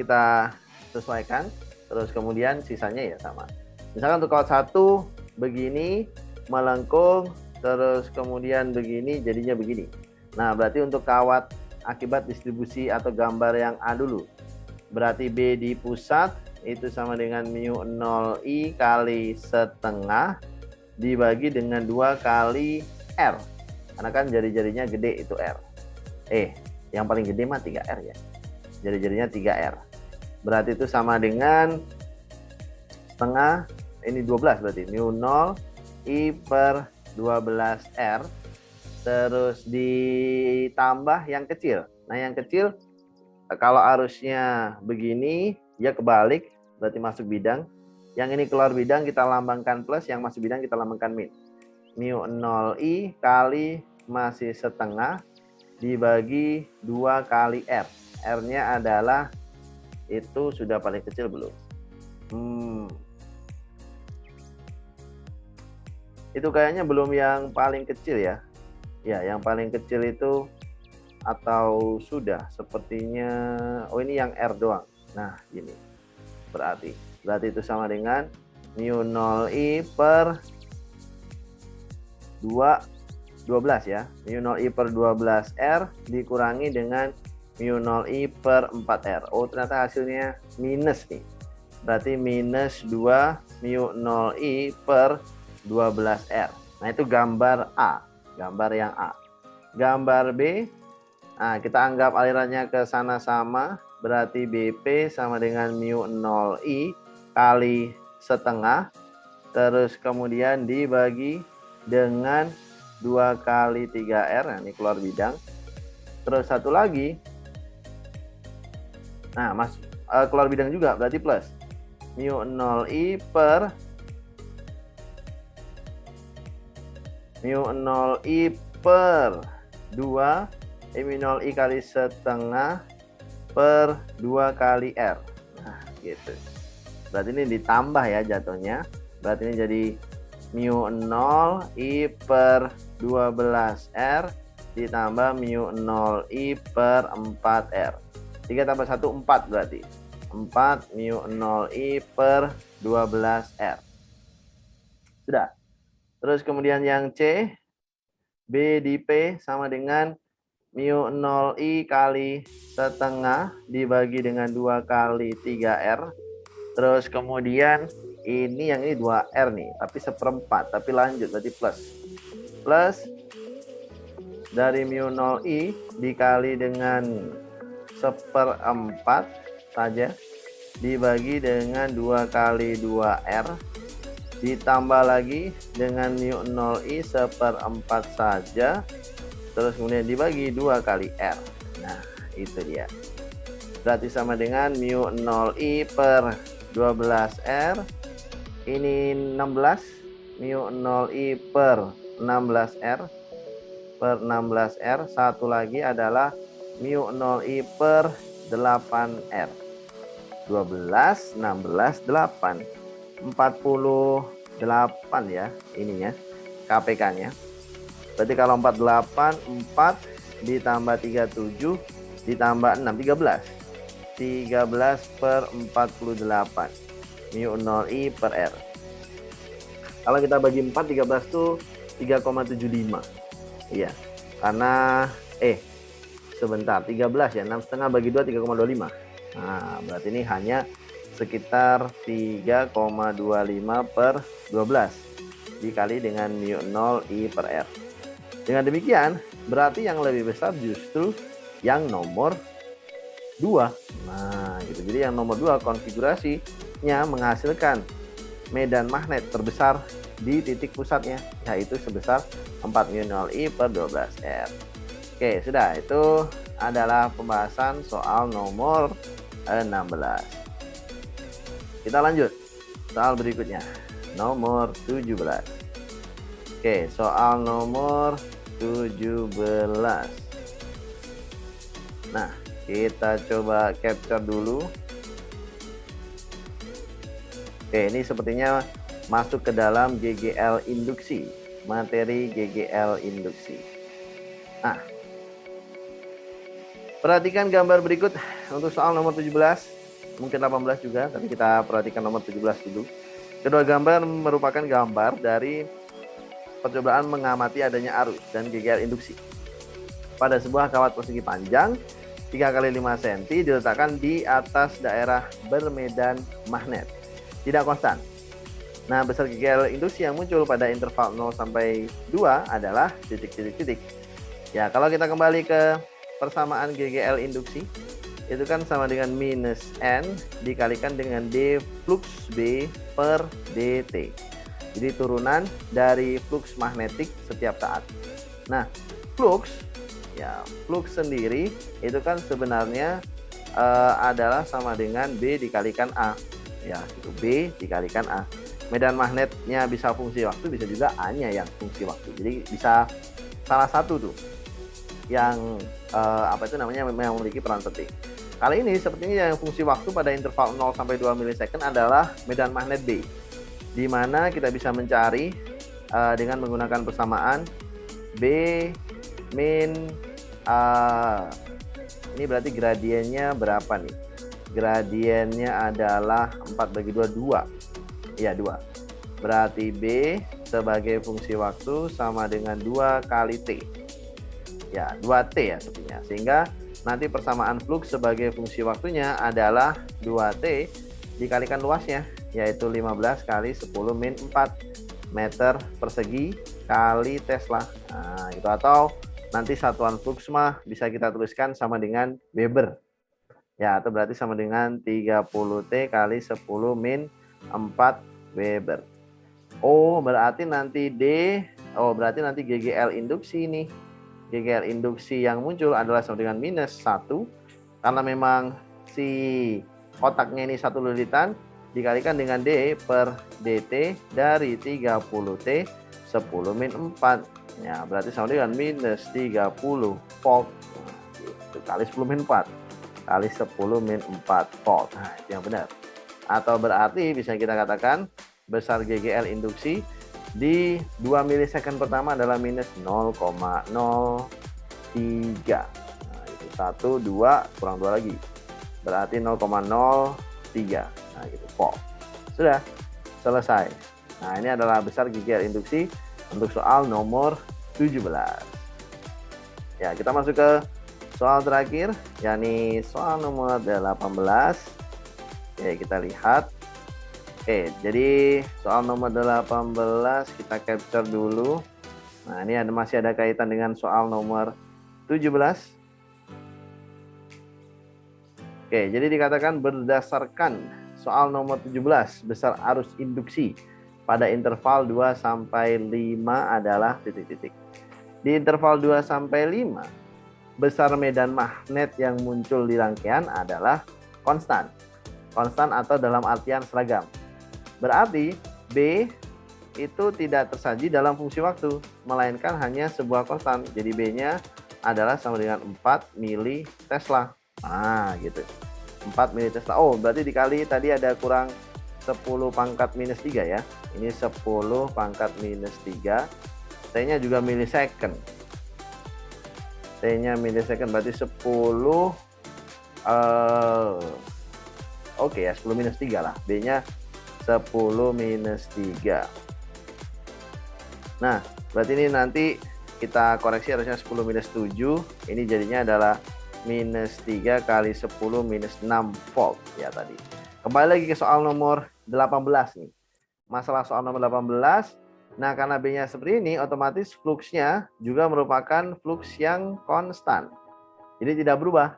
kita sesuaikan, terus kemudian sisanya ya sama. Misalkan untuk kawat 1 begini, melengkung, terus kemudian begini, jadinya begini. Nah, berarti untuk kawat akibat distribusi atau gambar yang A dulu. Berarti B di pusat itu sama dengan mu 0I kali setengah dibagi dengan 2 kali R. Karena kan jari-jarinya gede itu R. Yang paling gede mah 3R ya. Jari-jarinya 3R. Berarti itu sama dengan setengah, ini 12 berarti. Mu 0 I per 12R. Terus ditambah yang kecil. Nah, yang kecil kalau arusnya begini, ya kebalik, berarti masuk bidang. Yang ini keluar bidang kita lambangkan plus, yang masuk bidang kita lambangkan min. Mu 0I kali masih setengah dibagi 2 kali R. R-nya adalah, itu sudah paling kecil belum? Itu kayaknya belum yang paling kecil ya. Ya, yang paling kecil itu atau sudah sepertinya, oh ini yang R doang. Nah, gini. Berarti itu sama dengan mu 0I per 12 ya. Mu 0I per 12R dikurangi dengan mu 0I per 4R. Oh, ternyata hasilnya minus nih. Berarti minus 2 mu 0I per 12R. Nah, itu gambar A. Gambar yang A. Gambar B, nah, kita anggap alirannya ke sana sama. Berarti BP sama dengan mu 0I kali setengah. Terus kemudian dibagi dengan 2 kali 3R. Nah, ini keluar bidang. Terus satu lagi. Nah, keluar bidang juga berarti plus. Mu 0I per mu 0I per 2 mu 0I kali setengah per 2 kali R. Nah, gitu. Berarti ini ditambah ya jatuhnya. Berarti ini jadi mu 0I per 12R ditambah mu 0I per 4R. 3 tambah 1, 4 berarti. 4 mu 0I per 12R. Sudah. Terus kemudian yang C, B di P sama dengan mu 0I kali setengah dibagi dengan 2 kali 3R. Terus kemudian ini yang ini 2R nih, tapi seperempat, tapi lanjut berarti plus. Plus dari mu 0I dikali dengan seperempat saja dibagi dengan 2 kali 2R. Ditambah lagi dengan mu 0I seperempat saja, terus kemudian dibagi 2 kali R. Nah, itu dia. Berarti sama dengan mu 0I per 12R. Ini 16, mu 0I per 16R. Per 16R. Satu lagi adalah mu 0I per 8R. 12, 16, 8. 48 ya ininya KPK-nya. Berarti kalau 48, 4 ditambah 37 ditambah 6, 13. 13 per 48 mu 0I per R. Kalau kita bagi 4, 13 tuh 3,75. Iya. Karena sebentar, 13 ya. 6,5 bagi 2 3,25. Nah, berarti ini hanya sekitar 3,25 per 12 dikali dengan mu 0I per R. Dengan demikian, berarti yang lebih besar justru yang nomor 2. Nah, gitu. Jadi yang nomor 2 konfigurasinya menghasilkan medan magnet terbesar di titik pusatnya, yaitu sebesar 4 mu 0I per 12R. Oke, sudah. Itu adalah pembahasan soal nomor 16. Kita lanjut soal berikutnya, nomor 17. Oke, soal nomor 17. Nah, kita coba capture dulu. Oke, ini sepertinya masuk ke dalam GGL induksi, materi GGL induksi. Nah, Perhatikan gambar berikut untuk soal nomor 17, mungkin 18 juga, tapi kita perhatikan nomor 17 dulu. Kedua gambar merupakan gambar dari percobaan mengamati adanya arus dan GGL induksi pada sebuah kawat persegi panjang 3 x 5 cm diletakkan di atas daerah bermedan magnet, tidak konstan. Nah, besar GGL induksi yang muncul pada interval 0 sampai 2 adalah titik-titik-titik. Ya, kalau kita kembali ke persamaan GGL induksi, itu kan sama dengan minus N dikalikan dengan D flux B per DT. Jadi turunan dari flux magnetik setiap saat. Nah, flux sendiri itu kan sebenarnya adalah sama dengan B dikalikan A. Ya, itu B dikalikan A. Medan magnetnya bisa fungsi waktu, bisa juga A-nya yang fungsi waktu. Jadi bisa salah satu tuh yang yang memiliki peran penting. Kali ini sepertinya yang fungsi waktu pada interval 0 sampai 2 milisecond adalah medan magnet B, di mana kita bisa mencari dengan menggunakan persamaan B min ini berarti gradiennya berapa nih? Gradiennya adalah 4/2, 2. Ya, 2. Berarti B sebagai fungsi waktu sama dengan 2 kali T. Ya, 2T ya sepertinya. Sehingga nanti persamaan flux sebagai fungsi waktunya adalah 2T dikalikan luasnya, yaitu 15 kali 10 min 4 meter persegi kali Tesla. Nah, itu atau nanti satuan flux mah bisa kita tuliskan sama dengan Weber. Ya, atau berarti sama dengan 30T kali 10 min 4 Weber. Berarti nanti berarti nanti GGL induksi ini. GGL induksi yang muncul adalah sama dengan minus 1, karena memang si kotaknya ini satu lilitan dikalikan dengan D per DT dari 30T 10 min 4. Ya, berarti sama dengan minus 30 volt. Itu kali 10 min 4 kali 10 min 4 volt. Nah, itu yang benar. Atau berarti bisa kita katakan besar GGL induksi di 2 milisecond pertama adalah minus 0,03. Nah, itu 1, 2, kurang 2 lagi. Berarti 0,03. Nah, gitu, volt. Sudah selesai. Nah, ini adalah besar GGL induksi untuk soal nomor 17. Ya, kita masuk ke soal terakhir, yakni soal nomor 18. Oke, kita lihat. Oke, jadi soal nomor 18 kita capture dulu. Nah, ini masih ada kaitan dengan soal nomor 17. Oke, jadi dikatakan berdasarkan soal nomor 17, besar arus induksi pada interval 2 sampai 5 adalah titik-titik. Di interval 2 sampai 5, besar medan magnet yang muncul di rangkaian adalah konstan. Konstan atau dalam artian seragam. Berarti B itu tidak tersaji dalam fungsi waktu, melainkan hanya sebuah konstan. Jadi B-nya adalah sama dengan 4 mili Tesla. Nah, gitu. 4 mili Tesla. Berarti dikali tadi ada kurang 10 pangkat minus 3 ya. Ini 10 pangkat minus 3. T-nya juga milisecond. T-nya milisecond berarti 10 oke ya, 10 minus 3 lah. B-nya 10 minus 3. Nah, berarti ini nanti kita koreksi harusnya 10 minus 7. Ini jadinya adalah minus 3 kali 10 minus 6 volt ya tadi. Kembali lagi ke soal nomor 18 nih. Masalah soal nomor 18. Nah, karena B-nya seperti ini, otomatis fluxnya juga merupakan flux yang konstan. Jadi tidak berubah.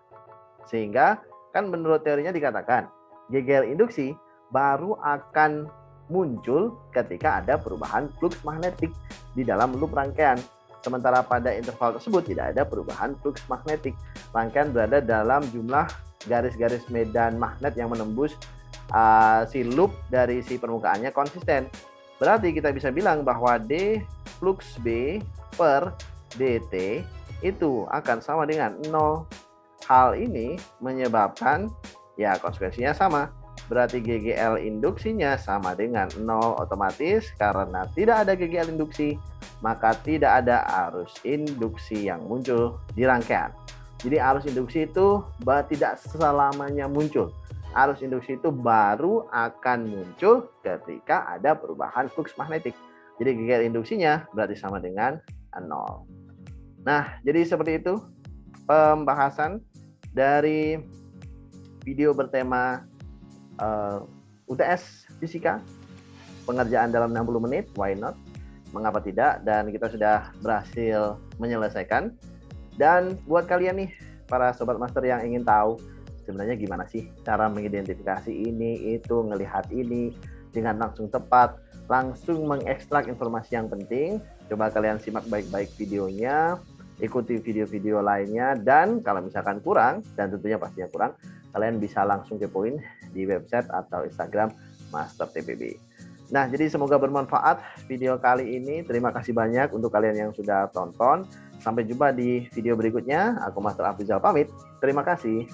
Sehingga kan menurut teorinya dikatakan GGL induksi baru akan muncul ketika ada perubahan flux magnetik di dalam loop rangkaian. Sementara pada interval tersebut tidak ada perubahan flux magnetik. Rangkaian berada dalam jumlah garis-garis medan magnet yang menembus si loop dari si permukaannya konsisten. Berarti kita bisa bilang bahwa D flux B per DT itu akan sama dengan 0. Hal ini menyebabkan ya konsekuensinya sama. Berarti GGL induksinya sama dengan 0 otomatis, karena tidak ada GGL induksi, maka tidak ada arus induksi yang muncul di rangkaian. Jadi arus induksi itu tidak selamanya muncul. Arus induksi itu baru akan muncul ketika ada perubahan flux magnetik. Jadi gigit induksinya berarti sama dengan 0. Nah, jadi seperti itu pembahasan dari video bertema UTS Fisika, pengerjaan dalam 60 menit, why not? Mengapa tidak? Dan kita sudah berhasil menyelesaikan. Dan buat kalian nih, para sobat master yang ingin tahu sebenarnya gimana sih cara mengidentifikasi ini, itu, ngelihat ini dengan langsung tepat, langsung mengekstrak informasi yang penting, coba kalian simak baik-baik videonya, ikuti video-video lainnya, dan kalau misalkan kurang, dan tentunya pastinya kurang, kalian bisa langsung kepoin di website atau Instagram Master TPB. Nah, jadi semoga bermanfaat video kali ini. Terima kasih banyak untuk kalian yang sudah tonton. Sampai jumpa di video berikutnya. Aku Master Afrizal pamit. Terima kasih.